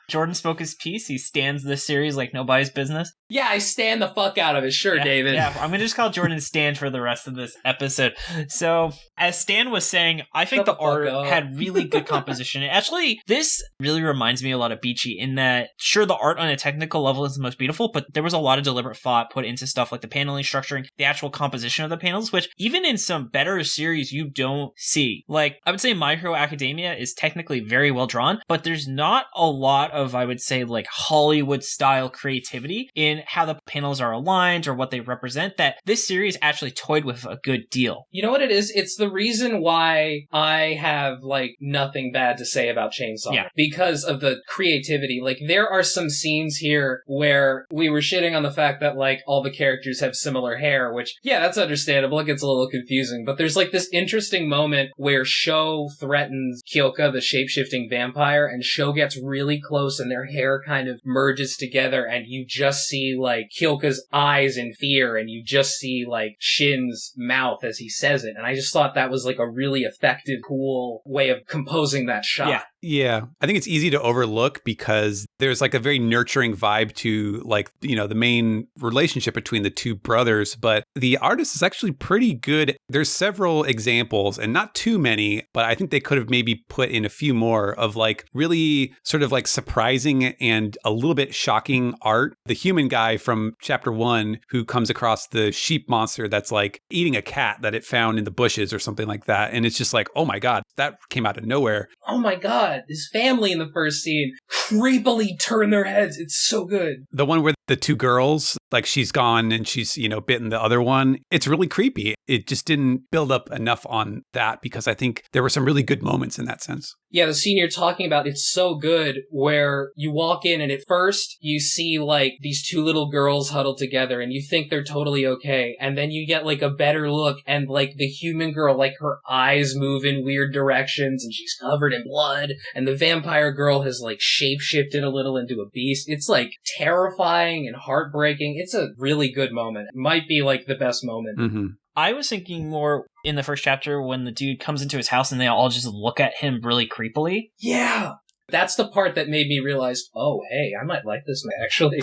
Jordan spoke his piece. He stands this series like nobody's business.
Yeah, I stand the fuck out of it. Sure,
yeah,
David.
Yeah, I'm going to just call Jordan Stan for the rest of this episode. So, as Stan was saying, I think the art had really good composition. Actually, this really reminds me a lot of Beachy in that, sure, the art on a technical level is the most beautiful, but there was a lot of deliberate thought put into stuff like the paneling structuring, the actual composition of the panels, which even in some better series you don't see. Like, I would say My Hero Academia is technically very well drawn, but there's not a lot of, I would say, like Hollywood-style creativity in how the panels are aligned or what they represent that this series actually toyed with a good deal.
You know what it is? It's the reason why I have, like, nothing bad to say about Chainsaw.
Yeah.
Because of the creativity. Like, there are some scenes here where we were shitting on the fact that, like, all the characters have similar hair, which, yeah, that's understandable. It gets a little confusing. But there's, like, this interesting moment where Sho threatens Kyoka, the shape-shifting vampire, and Sho gets really close and their hair kind of merges together, and you just see, like, Kyoka's eyes in fear, and you just see, like, Shin's mouth as he says it. And I just thought that was, like, a really effective, cool way of composing that shot.
Yeah, I think it's easy to overlook because there's like a very nurturing vibe to, like, you know, the main relationship between the two brothers, but the artist is actually pretty good. There's several examples and not too many, but I think they could have maybe put in a few more of like really sort of like surprising and a little bit shocking art. The human guy from chapter 1 who comes across the sheep monster that's like eating a cat that it found in the bushes or something like that. And it's just like, oh my God, that came out of nowhere.
Oh my God. His family in the first scene creepily turn their heads. It's so good.
The one where the two girls, like she's gone and she's, bitten the other one. It's really creepy. It just didn't build up enough on that because I think there were some really good moments in that sense.
Yeah, the scene you're talking about, it's so good where you walk in and at first you see like these two little girls huddled together and you think they're totally okay. And then you get like a better look and like the human girl, like her eyes move in weird directions and she's covered in blood. And the vampire girl has like shapeshifted a little into a beast. It's like terrifying and heartbreaking. It's a really good moment. It might be like the best moment.
Mm-hmm.
I was thinking more in the first chapter when the dude comes into his house and they all just look at him really creepily.
Yeah. That's the part that made me realize, oh, hey, I might like this one, actually.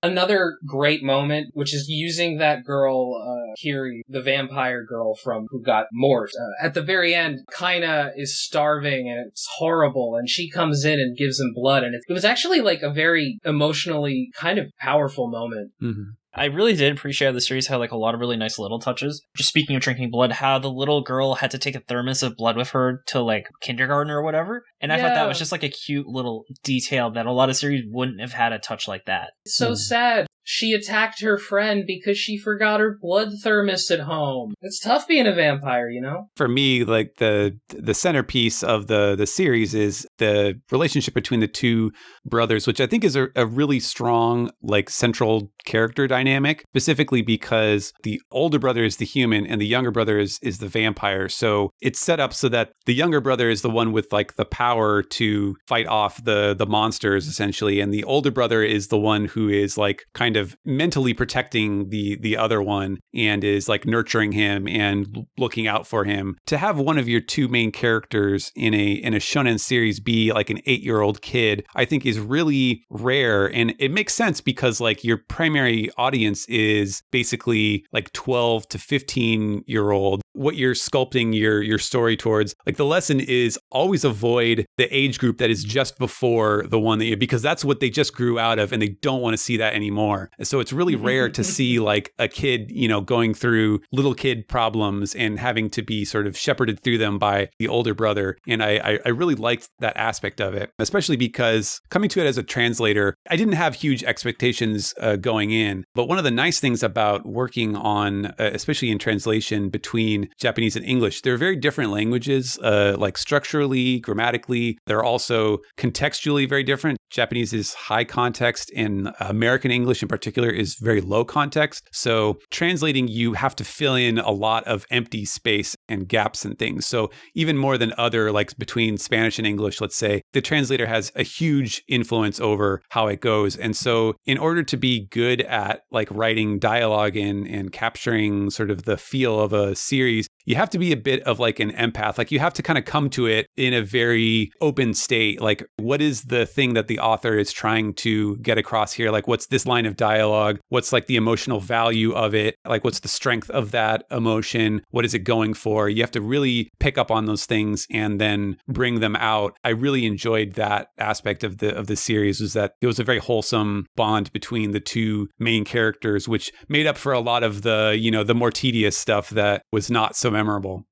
Another great moment, which is using that girl, Kiri, the vampire girl who got morphed. At the very end, Kaina is starving and it's horrible, and she comes in and gives him blood, and it was actually like a very emotionally kind of powerful moment.
Mm-hmm.
I really did appreciate the series had like a lot of really nice little touches. Just speaking of drinking blood, how the little girl had to take a thermos of blood with her to like kindergarten or whatever. And I thought that was just like a cute little detail that a lot of series wouldn't have had a touch like that.
It's so sad. She attacked her friend because she forgot her blood thermos at home. It's tough being a vampire,
For me, like the centerpiece of the series is the relationship between the two brothers, which I think is a really strong, like central character dynamic, specifically because the older brother is the human and the younger brother is the vampire. So it's set up so that the younger brother is the one with like the power to fight off the monsters essentially. And the older brother is the one who is like kind of mentally protecting the other one and is like nurturing him and looking out for him. To have one of your two main characters in a shonen series be like an 8-year-old kid, I think is really rare. And it makes sense because like your primary audience is basically like 12 to 15-year-old. What you're sculpting your story towards, like the lesson is always avoid the age group that is just before the one because that's what they just grew out of and they don't want to see that anymore. So it's really rare to see like a kid, going through little kid problems and having to be sort of shepherded through them by the older brother. And I really liked that aspect of it, especially because coming to it as a translator, I didn't have huge expectations going in. But one of the nice things about working on, especially in translation between Japanese and English, they're very different languages, like structurally, grammatically. They're also contextually very different. Japanese is high context and American English in particular is very low context. So translating, you have to fill in a lot of empty space and gaps and things. So even more than other, like between Spanish and English, let's say, the translator has a huge influence over how it goes. And so in order to be good at like writing dialogue and capturing sort of the feel of a series, you have to be a bit of like an empath. Like you have to kind of come to it in a very open state. Like what is the thing that the author is trying to get across here? Like what's this line of dialogue? What's like the emotional value of it? Like what's the strength of that emotion? What is it going for? You have to really pick up on those things and then bring them out. I really enjoyed that aspect of the series, was that it was a very wholesome bond between the two main characters, which made up for a lot of the, the more tedious stuff that was not so memorable.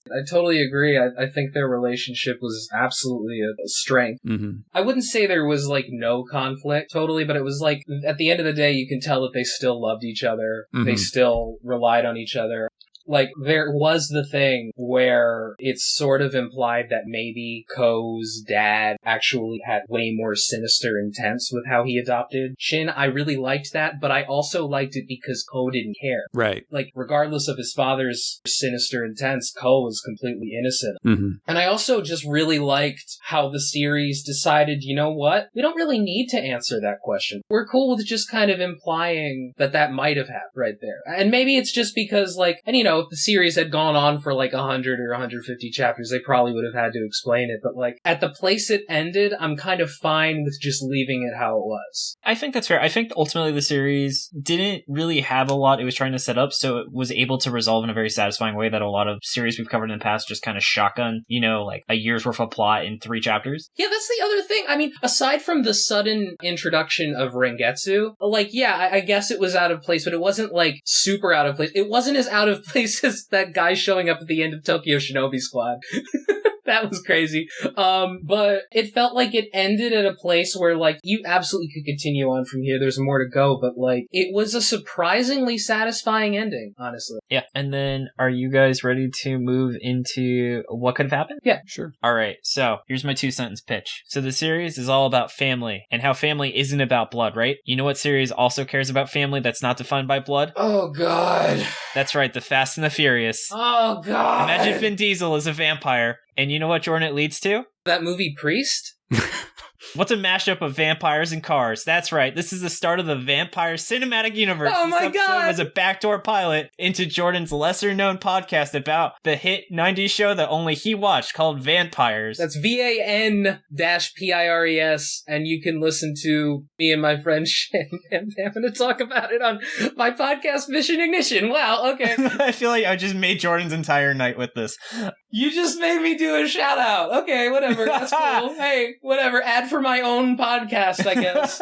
I totally agree. I think their relationship was absolutely a strength.
Mm-hmm.
I wouldn't say there was like no conflict totally, but it was like at the end of the day, you can tell that they still loved each other.
Mm-hmm.
They still relied on each other. Like, there was the thing where it's sort of implied that maybe Ko's dad actually had way more sinister intents with how he adopted Shin. I really liked that, but I also liked it because Ko didn't care.
Right.
Like, regardless of his father's sinister intents, Ko was completely innocent.
Mm-hmm.
And I also just really liked how the series decided, you know what? We don't really need to answer that question. We're cool with just kind of implying that might have happened right there. And maybe it's just because, like, and if the series had gone on for like 100 or 150 chapters, they probably would have had to explain it. But like at the place it ended, I'm kind of fine with just leaving it how it was.
I think that's fair. I think ultimately the series didn't really have a lot it was trying to set up, so it was able to resolve in a very satisfying way that a lot of series we've covered in the past just kind of shotgun, like a year's worth of plot in 3 chapters.
Yeah, that's the other thing. I mean, aside from the sudden introduction of Rengetsu, like, yeah, I guess it was out of place, but it wasn't like super out of place. It wasn't as out of place as that guy showing up at the end of Tokyo Shinobi Squad. That was crazy. But it felt like it ended at a place where, like, you absolutely could continue on from here. There's more to go, but, like, it was a surprisingly satisfying ending, honestly.
Yeah. And then are you guys ready to move into what could have happened?
Yeah.
Sure.
All right. So here's my 2-sentence pitch. So the series is all about family and how family isn't about blood, right? You know what series also cares about family that's not defined by blood?
Oh, God.
That's right. The Fast and the Furious.
Oh, God.
Imagine Vin Diesel as a vampire. And you know what, Jordan, it leads to?
That movie Priest?
What's a mashup of vampires and cars? That's right. This is the start of the Vampire Cinematic Universe.
Oh my
This episode
God!
was a backdoor pilot into Jordan's lesser-known podcast about the hit 90s show that only he watched called Vampires.
That's VAN-PIRES, and you can listen to me and my friend Shin, and I'm going to talk about it on my podcast, Mission Ignition. Wow, okay.
I feel like I just made Jordan's entire night with this.
You just made me do a shout out. Okay, whatever. That's cool. Hey, whatever. Ad for my own podcast, I guess.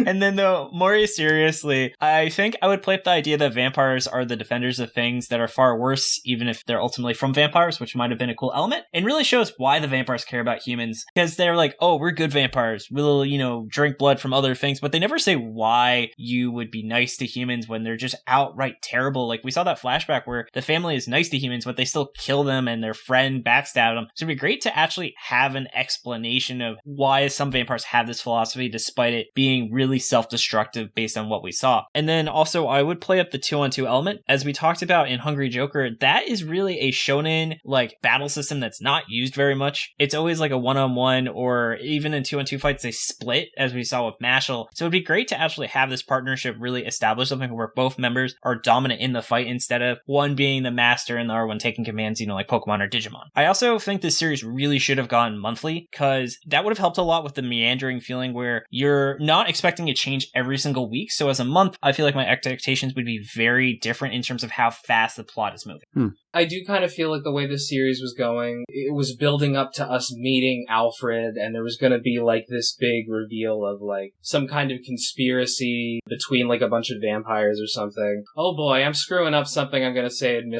And then, though, more seriously, I think I would play up the idea that vampires are the defenders of things that are far worse, even if they're ultimately from vampires, which might have been a cool element. And really shows why the vampires care about humans. Because they're like, oh, we're good vampires. We'll, drink blood from other things. But they never say why you would be nice to humans when they're just outright terrible. Like, we saw that flashback where the family is nice to humans, but they still kill them and their friend backstab them. So it'd be great to actually have an explanation of why some vampires have this philosophy, despite it being really self-destructive based on what we saw. And then also, I would play up the 2-on-2 element. As we talked about in Hungry Joker, that is really a shonen, battle system that's not used very much. It's always like a 1-on-1, or even in 2-on-2 fights, they split, as we saw with Mashal. So it'd be great to actually have this partnership really establish something where both members are dominant in the fight instead of one being the master and the other one taking commands, like Pokemon or Digimon. I also think this series really should have gone monthly, because that would have helped a lot with the meandering feeling where you're not expecting a change every single week. So as a month, I feel like my expectations would be very different in terms of how fast the plot is moving.
I do kind of feel like the way this series was going, it was building up to us meeting Alfred, and there was going to be this big reveal of some kind of conspiracy between a bunch of vampires or something. Oh boy, I'm screwing up something I'm going to say in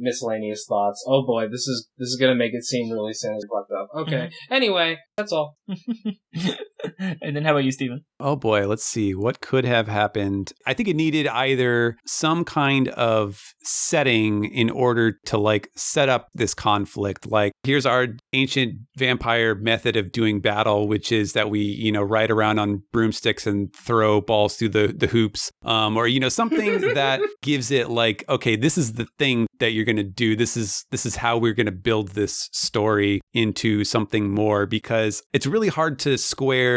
miscellaneous thoughts. Oh boy, this is going to make it seem really sinister fucked up. Okay. Anyway, that's all.
And then how about you, Steven?
Oh boy, let's see. What could have happened? I think it needed either some kind of setting in order to set up this conflict. Here's our ancient vampire method of doing battle, which is that we, ride around on broomsticks and throw balls through the hoops. Or, something that gives it okay, this is the thing that you're going to do. This is how we're going to build this story into something more, because it's really hard to square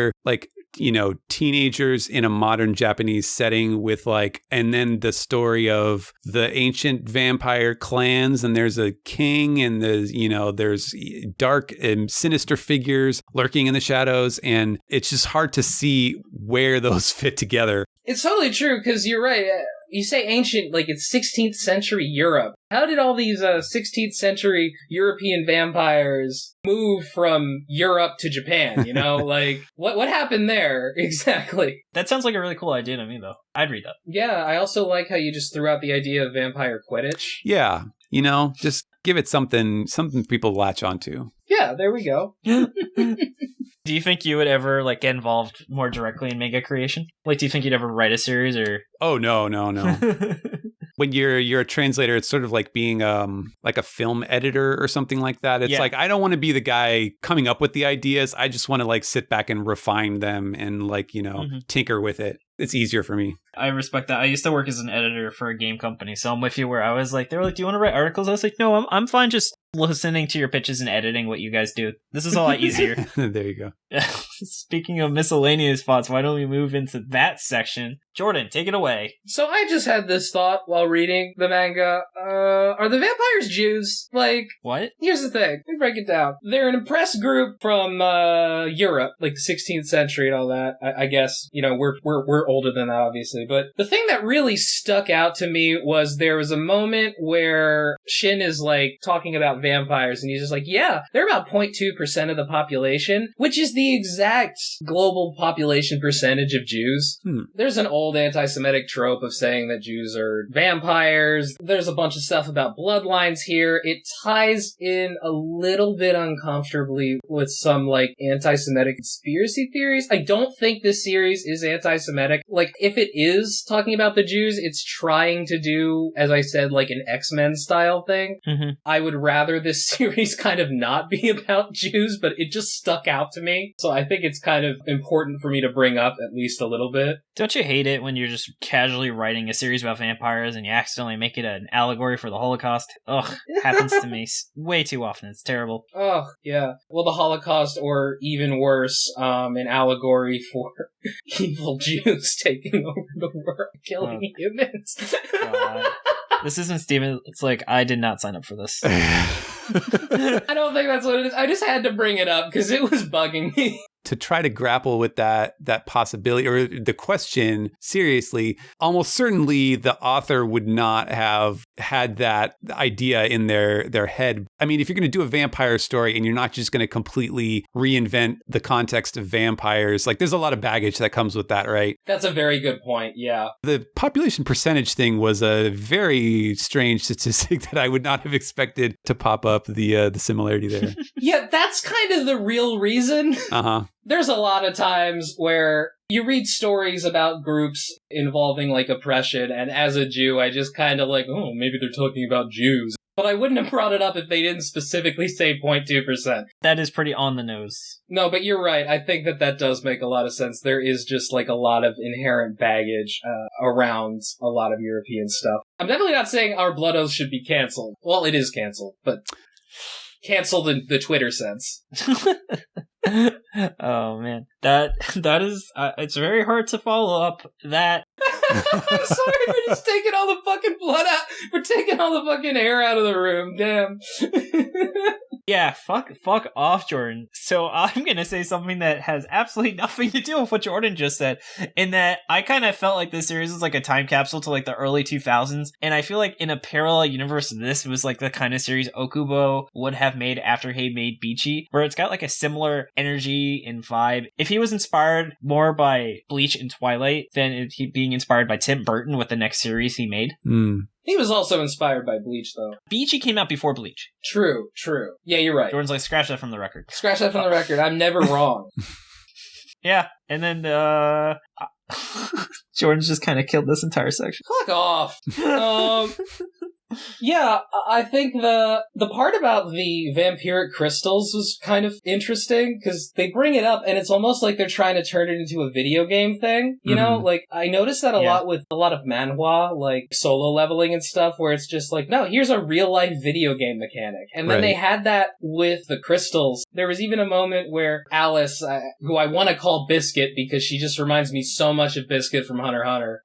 teenagers in a modern Japanese setting with and then the story of the ancient vampire clans, and there's a king, and there's dark and sinister figures lurking in the shadows, and it's just hard to see where those fit together.
It's totally true, because you're right. You say ancient, it's 16th century Europe. How did all these 16th century European vampires move from Europe to Japan? What happened there exactly?
That sounds like a really cool idea to me, though. I'd read that.
Yeah, I also like how you just threw out the idea of vampire Quidditch.
Yeah, just give it something people latch onto.
Yeah, there we go.
Do you think you would ever get involved more directly in manga creation? Do you think you'd ever write a series or?
Oh, no. When you're a translator, it's sort of like being a film editor or something like that. It's I don't want to be the guy coming up with the ideas. I just want to sit back and refine them and tinker with it. It's easier for me.
I respect that. I used to work as an editor for a game company, so I'm with you where I was they were do you want to write articles? I was no, I'm fine just listening to your pitches and editing what you guys do. This is a lot easier.
There you go.
Speaking of miscellaneous thoughts, why don't we move into that section? Jordan, take it away.
So I just had this thought while reading the manga. Are the vampires Jews?
What?
Here's the thing. Let me break it down. They're an oppressed group from Europe, the 16th century and all that. I guess, we're older than that, obviously. But the thing that really stuck out to me was there was a moment where Shin is talking about vampires, and he's just yeah, they're about 0.2% of the population, which is the exact exact global population percentage of Jews. There's an old anti-Semitic trope of saying that Jews are vampires. There's a bunch of stuff about bloodlines here. It ties in a little bit uncomfortably with some, like, anti-Semitic conspiracy theories. I don't think this series is anti-Semitic. Like, if it is talking about the Jews, it's trying to do, as I said, like an X-Men style thing. I would rather this series kind of not be about Jews, but it just stuck out to me. So I think it's kind of important for me to bring up at least a little bit.
Don't you hate it when you're just casually writing a series about vampires and you accidentally make it an allegory for the Holocaust? Ugh, happens to me way too often. It's terrible.
Oh, yeah. Well, the Holocaust, or even worse, an allegory for evil Jews taking over the world, killing humans.
This isn't Steven. It's like, I did not sign up for this.
I don't think that's what it is. I just had to bring it up because it was bugging me.
To try to grapple with that possibility or the question seriously, almost certainly the author would not have had that idea in their head. I mean, if you're going to do a vampire story and you're not just going to completely reinvent the context of vampires, like there's a lot of baggage that comes with that, right?
That's a very good point, yeah.
The population percentage thing was a very strange statistic that I would not have expected to pop up, the similarity there.
Yeah, that's kind of the real reason. There's a lot of times where you read stories about groups involving, like, oppression, and as a Jew, I just kind of like, oh, maybe they're talking about Jews. But I wouldn't have brought it up if they didn't specifically say 0.2%.
That is pretty on the nose.
No, but you're right. I think that does make a lot of sense. There is just, like, a lot of inherent baggage around a lot of European stuff. I'm definitely not saying Our Blood Oath should be canceled. Well, it is canceled, but canceled in the Twitter sense.
Oh man, that is it's very hard to follow up that.
I'm sorry, we're just taking all the fucking blood out. We're taking all the fucking air out of the room. Damn.
Yeah, fuck off, Jordan. So I'm gonna say something that has absolutely nothing to do with what Jordan just said, in that I kind of felt like this series was like a time capsule to like the early 2000s, and I feel like in a parallel universe, this was like the kind of series Okubo would have made after he made Beachy, where it's got like a similar energy and vibe. If he was inspired more by Bleach and Twilight than he being inspired by Tim Burton with the next series he made.
He was also inspired by Bleach, though.
Beachy came out before Bleach.
True. Yeah, you're right.
Jordan's like, scratch that from the record.
Scratch that from the record. I'm never wrong.
Yeah, and then Jordan's just kind of killed this entire section.
Fuck off. Yeah, I think the part about the vampiric crystals was kind of interesting, because they bring it up, and it's almost like they're trying to turn it into a video game thing, you know? Like, I noticed that a lot with a lot of manhwa, like solo leveling and stuff, where it's just like, no, here's a real-life video game mechanic. And then they had that with the crystals. There was even a moment where Alice, who I want to call Biscuit, because she just reminds me so much of Biscuit from Hunter x Hunter,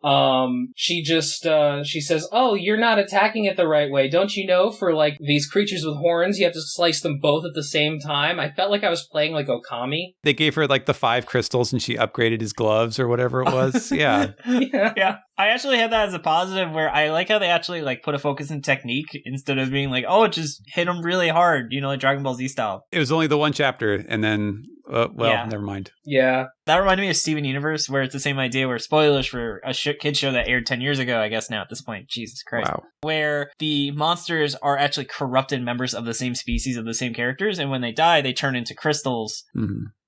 she says, oh, you're not attacking it the right way. Don't you know, for like these creatures with horns, you have to slice them both at the same time? I felt like I was playing like Okami.
They gave her like the 5 crystals and she upgraded his gloves or whatever it was. Yeah.
Yeah. I actually had that as a positive, where I like how they actually like put a focus in technique instead of being like, oh, just hit them really hard, you know, like Dragon Ball Z style.
It was only the one chapter, and then never mind.
Yeah. That reminded me of Steven Universe, where it's the same idea, where spoilers for a kid show that aired 10 years ago, I guess now at this point. Jesus Christ.
Wow.
Where the monsters are actually corrupted members of the same species of the same characters, and when they die, they turn into crystals,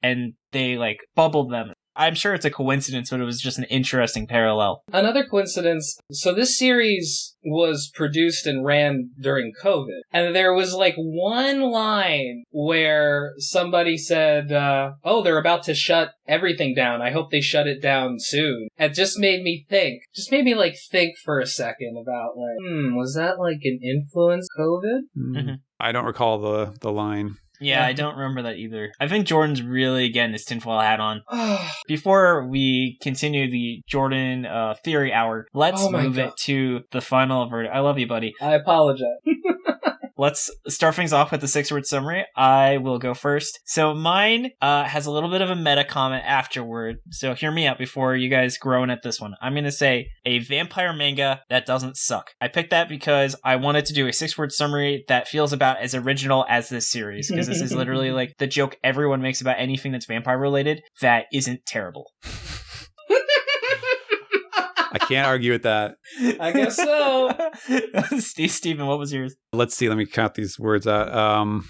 and they like bubble them. I'm sure it's a coincidence, but it was just an interesting parallel.
Another coincidence, so this series was produced and ran during COVID, and there was like one line where somebody said, oh, they're about to shut everything down. I hope they shut it down soon. It just made me think for a second about like, was that like an influence, COVID?
I don't recall the line.
Yeah, I don't remember that either. I think Jordan's really getting his tinfoil hat on. Before we continue the Jordan theory hour, let's move it to the final verdict. I love you, buddy.
I apologize.
let's start things off with the 6-word summary. I will go first. So mine has a little bit of a meta comment afterward. So hear me out before you guys groan at this one. I'm going to say a vampire manga that doesn't suck. I picked that because I wanted to do a 6-word summary that feels about as original as this series, because this is literally like the joke everyone makes about anything that's vampire related that isn't terrible.
I can't argue with that.
I guess so.
Steven, what was yours?
Let's see. Let me count these words out.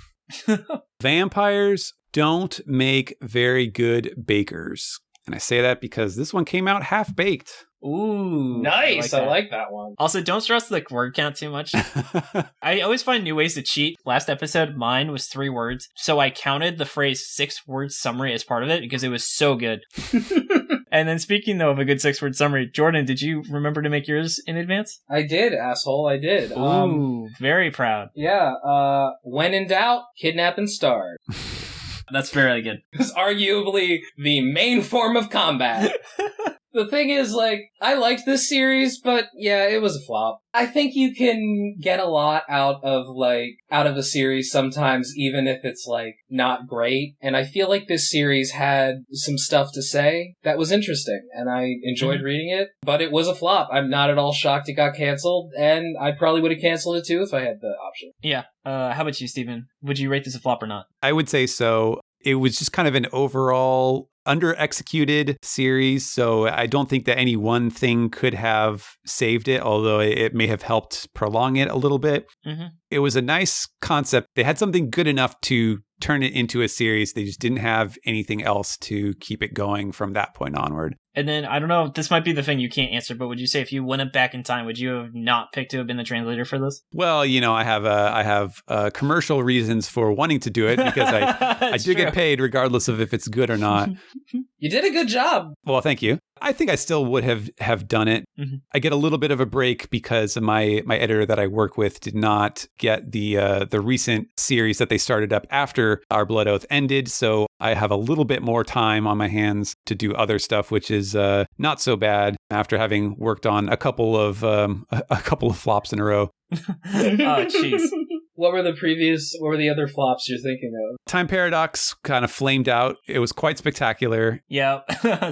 Vampires don't make very good bakers. And I say that because this one came out half-baked.
Ooh.
Nice. I like that one.
Also, don't stress the word count too much. I always find new ways to cheat. Last episode, mine was 3 words. So I counted the phrase 6-word summary as part of it because it was so good. And then speaking, though, of a good 6-word summary, Jordan, did you remember to make yours in advance?
I did, asshole. I did.
Ooh, very proud.
Yeah. When in doubt, kidnap and starve.
That's very good.
It's arguably the main form of combat. The thing is, like, I liked this series, but yeah, it was a flop. I think you can get a lot out of a series sometimes, even if it's, like, not great. And I feel like this series had some stuff to say that was interesting, and I enjoyed reading it, but it was a flop. I'm not at all shocked it got canceled, and I probably would have canceled it too if I had the option.
Yeah. How about you, Steven? Would you rate this a flop or not?
I would say so. It was just kind of an overall under-executed series, so I don't think that any one thing could have saved it, although it may have helped prolong it a little bit. It was a nice concept. They had something good enough to turn it into a series. They just didn't have anything else to keep it going from that point onward.
And then, I don't know, this might be the thing you can't answer, but would you say if you went back in time, would you have not picked to have been the translator for this?
Well, you know, I have commercial reasons for wanting to do it because I do get paid regardless of if it's good or not.
You did a good job.
Well, thank you. I think I still would have done it. I get a little bit of a break because my editor that I work with did not get the recent series that they started up after Our Blood Oath ended. So I have a little bit more time on my hands to do other stuff, which is not so bad after having worked on a couple of flops in a row.
Oh, jeez.
What were the other flops you're thinking of?
Time Paradox kind of flamed out. It was quite spectacular.
Yeah.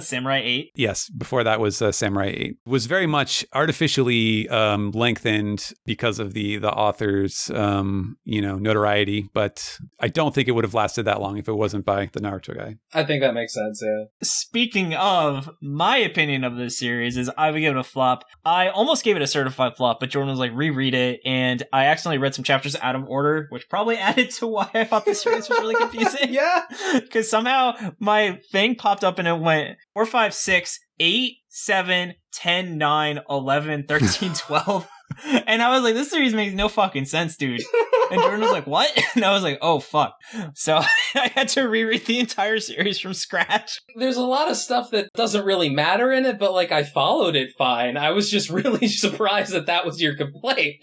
Samurai 8.
Yes. Before that was Samurai 8. It was very much artificially lengthened because of the author's, notoriety. But I don't think it would have lasted that long if it wasn't by the Naruto guy.
I think that makes sense, yeah.
Speaking of, my opinion of this series is I would give it a flop. I almost gave it a certified flop, but Jordan was like, reread it. And I accidentally read some chapters out of order, which probably added to why I thought this series was really confusing.
Yeah.
Because somehow my thing popped up and it went 4, 5, 6, 8, 7, 10, 9, 11, 13, 12. And I was like, this series makes no fucking sense, dude. And Jordan was like, what? And I was like, oh, fuck. So I had to reread the entire series from scratch.
There's a lot of stuff that doesn't really matter in it, but, like, I followed it fine. I was just really surprised that was your complaint.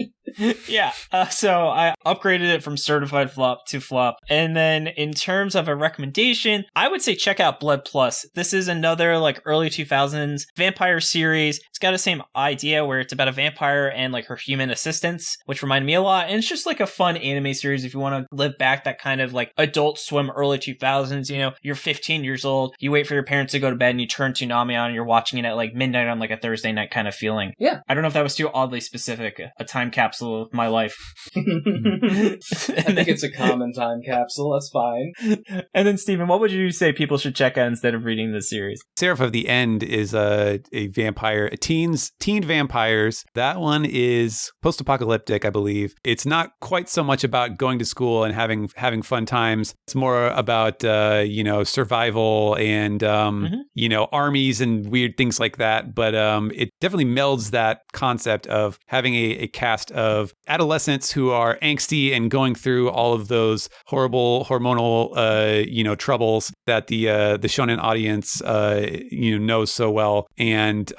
Yeah. So I upgraded it from certified flop to flop. And then in terms of a recommendation, I would say check out Blood Plus. This is another, like, early 2000s vampire series. It's got the same idea where it's about a vampire and, like, her human assistants, which reminded me a lot. And it's just, like, a fun anime series if you want to live back that kind of, like, Adult Swim early 2000s. You know, you're 15 years old, you wait for your parents to go to bed and you turn Toonami on and you're watching it at, like, midnight on, like, a Thursday night kind of feeling.
Yeah.
I don't know if that was too oddly specific, a time capsule of my life.
I think it's a common time capsule. That's fine.
And then, Steven, what would you say people should check out instead of reading this series?
Seraph of the End is a vampire, teen vampires. That one is post-apocalyptic, I believe. It's not quite so much about going to school and having fun times. It's more about survival and armies and weird things like that. But it definitely melds that concept of having a cast of adolescents who are angsty and going through all of those horrible hormonal troubles that the shonen audience knows so well, and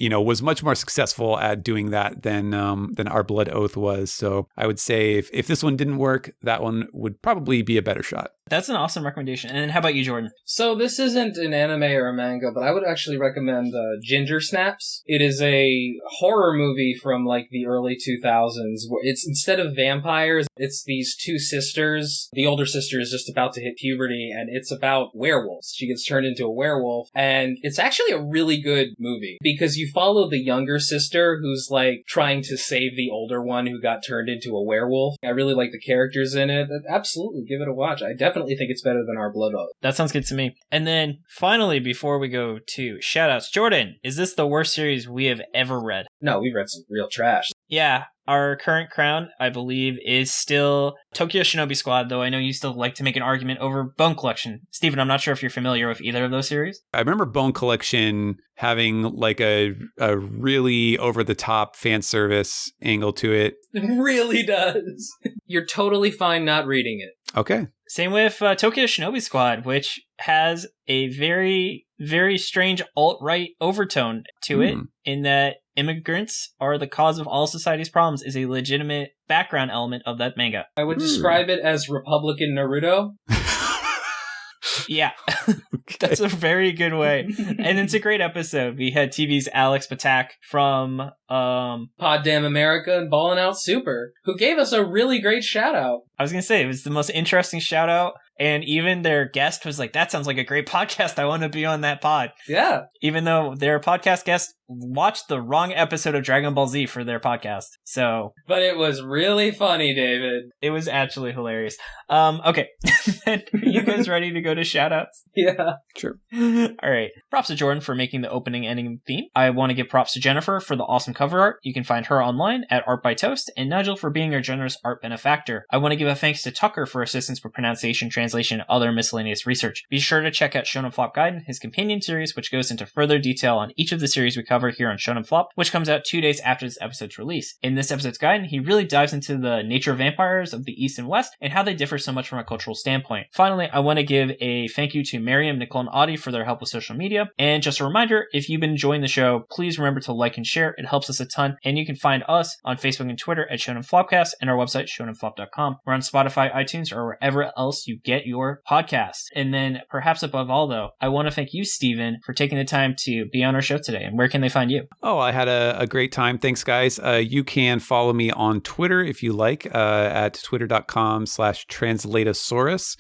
was much more successful at doing that than Our Blood Oath was. So I would say if this one didn't work, that one would probably be a better shot.
That's an awesome recommendation. And how about you, Jordan?
So this isn't an anime or a manga, but I would actually recommend Ginger Snaps. It is a horror movie from like the early 2000s. Where it's instead of vampires, it's these two sisters. The older sister is just about to hit puberty, and it's about werewolves. She gets turned into a werewolf, and it's actually a really good movie because you follow the younger sister who's like trying to save the older one who got turned into a werewolf. I really like the characters in it. Absolutely, give it a watch. I definitely think it's better than Our Blood Oath.
That sounds good to me. And then finally, before we go to shoutouts, Jordan, is this the worst series we have ever read?
No, we've read some real trash.
Yeah, our current crown, I believe, is still Tokyo Shinobi Squad, though I know you still like to make an argument over Bone Collection. Steven, I'm not sure if you're familiar with either of those series.
I remember Bone Collection having like a really over-the-top fan service angle to it.
It really does. You're totally fine not reading it.
Okay.
Same with Tokyo Shinobi Squad, which has a very, very strange alt-right overtone to it, in that immigrants are the cause of all society's problems is a legitimate background element of that manga.
I would describe it as Republican Naruto.
Yeah, that's a very good way. And it's a great episode. We had TV's Alex Patak from
Pod Damn America and Ballin' Out Super, who gave us a really great shout out.
I was going to say, it was the most interesting shout out. And even their guest was like, that sounds like a great podcast. I want to be on that pod.
Yeah.
Even though their podcast guest watched the wrong episode of Dragon Ball Z for their podcast. So.
But it was really funny, David.
It was actually hilarious. Okay. Are you guys ready to go to shoutouts?
Yeah.
Sure.
All right. Props to Jordan for making the opening ending theme. I want to give props to Jennifer for the awesome cover art. You can find her online at Art by Toast, and Nigel for being our generous art benefactor. I want to give a thanks to Tucker for assistance with pronunciation, translation, and other miscellaneous research. Be sure to check out Shonen Flop Guide, his companion series, which goes into further detail on each of the series we cover here on Shonen Flop, which comes out 2 days after this episode's release. In this episode's guide, he really dives into the nature of vampires of the East and West and how they differ so much from a cultural standpoint. Finally, I want to give a thank you to Miriam, Nicole, and Audie for their help with social media. And just a reminder, if you've been enjoying the show, please remember to like and share. It helps us a ton. And you can find us on Facebook and Twitter at Shonen Flopcast and our website, shonenflop.com. We're on Spotify, iTunes, or wherever else you get your podcast. And then perhaps above all, though, I want to thank you, Steven, for taking the time to be on our show today. And where can they find you?
Oh, I had a great time. Thanks, guys. You can follow me on Twitter if you like, at twitter.com/translatosaurus.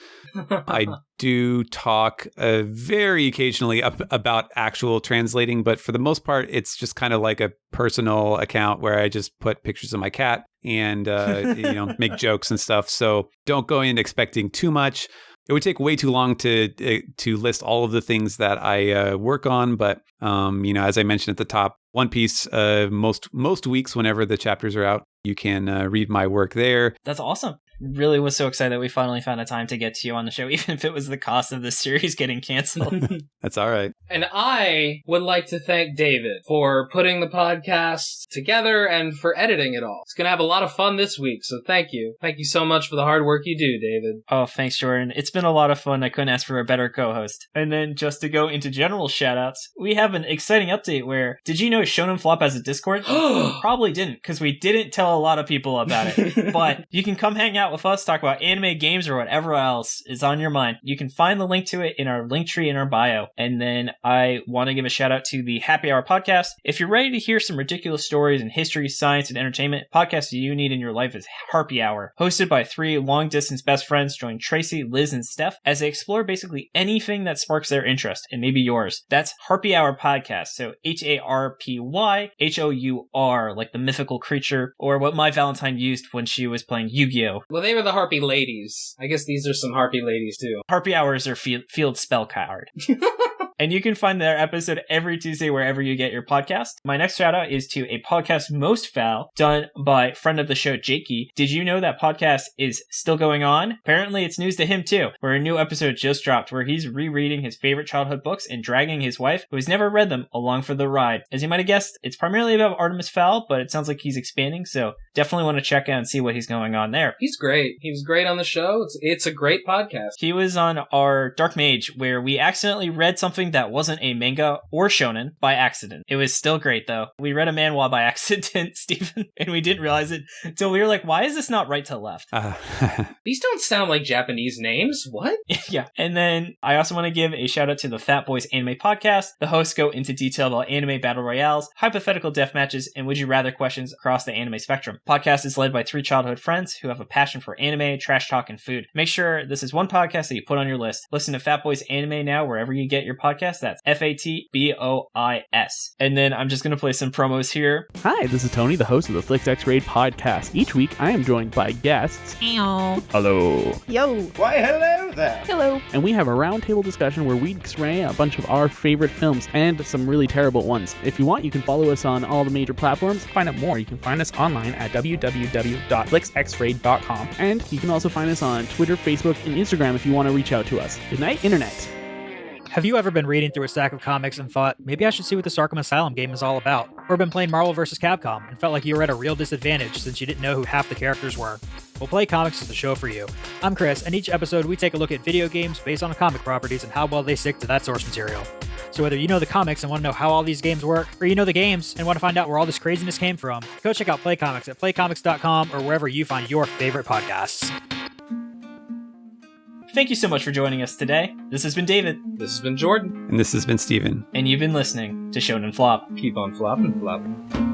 I do talk very occasionally about actual translating, but for the most part, it's just kind of like a personal account where I just put pictures of my cat and make jokes and stuff. So don't go in expecting too much. It would take way too long to list all of the things that I work on, but as I mentioned at the top, One Piece most weeks whenever the chapters are out, you can read my work there.
That's awesome. Really was so excited that we finally found a time to get to you on the show, even if it was the cost of the series getting canceled.
That's all right.
And I would like to thank David for putting the podcast together and for editing it all. It's going to have a lot of fun this week, so thank you. Thank you so much for the hard work you do, David.
Oh, thanks, Jordan. It's been a lot of fun. I couldn't ask for a better co-host. And then just to go into general shoutouts, we have an exciting update where, did you know Shonen Flop has a Discord? Probably didn't, because we didn't tell a lot of people about it. But you can come hang out with us, talk about anime, games, or whatever else is on your mind. You can find the link to it in our link tree in our bio. And then I want to give a shout out to the Happy Hour podcast. If you're ready to hear some ridiculous stories in history, science, and entertainment, podcast you need in your life is Harpy Hour. Hosted by 3 long-distance best friends, join Tracy, Liz, and Steph as they explore basically anything that sparks their interest, and maybe yours. That's Harpy Hour podcast. So HARPYHOUR, like the mythical creature, or what my Valentine used when she was playing Yu-Gi-Oh!
Well, they were the Harpy ladies. I guess these are some Harpy ladies, too.
Harpy Hour is their field spell card. And you can find their episode every Tuesday wherever you get your podcast. My next shout out is to a podcast Most Fowl, done by friend of the show, Jakey. Did you know that podcast is still going on? Apparently it's news to him too, where a new episode just dropped where he's rereading his favorite childhood books and dragging his wife, who has never read them, along for the ride. As you might have guessed, it's primarily about Artemis Fowl, but it sounds like he's expanding, so definitely want to check out and see what he's going on there.
He's great. He was great on the show. It's a great podcast.
He was on our Dark Mage, where we accidentally read something that wasn't a manga or shonen by accident. It was still great though. We read a manhwa by accident, Stephen, and we didn't realize it until we were like, why is this not right to left?
These don't sound like Japanese names. What?
Yeah. And then I also want to give a shout out to the FatBoisAnime podcast. The hosts go into detail about anime battle royales, hypothetical death matches, and would you rather questions across the anime spectrum. Podcast is led by 3 childhood friends who have a passion for anime, trash talk, and food. Make sure this is one podcast that you put on your list. Listen to FatBoisAnime now wherever you get your podcast. That's FatBois. And then I'm just going to play some promos here.
Hi, this is Tony, the host of the Flicks XRayed podcast. Each week, I am joined by guests. Hello.
Yo.
Why, hello there.
Hello.
And we have a roundtable discussion where we X-ray a bunch of our favorite films and some really terrible ones. If you want, you can follow us on all the major platforms.
To find out more, you can find us online at www.flicksxrayed.com.
And you can also find us on Twitter, Facebook, and Instagram if you want to reach out to us. Good night, Internet.
Have you ever been reading through a stack of comics and thought, maybe I should see what this Arkham Asylum game is all about? Or been playing Marvel vs. Capcom and felt like you were at a real disadvantage since you didn't know who half the characters were? Well, Play Comics is the show for you. I'm Chris, and each episode we take a look at video games based on comic properties and how well they stick to that source material. So whether you know the comics and want to know how all these games work, or you know the games and want to find out where all this craziness came from, go check out Play Comics at playcomics.com or wherever you find your favorite podcasts.
Thank you so much for joining us today. This has been David.
This has been Jordan.
And this has been Steven.
And you've been listening to Shonen Flop.
Keep on flopping, flopping.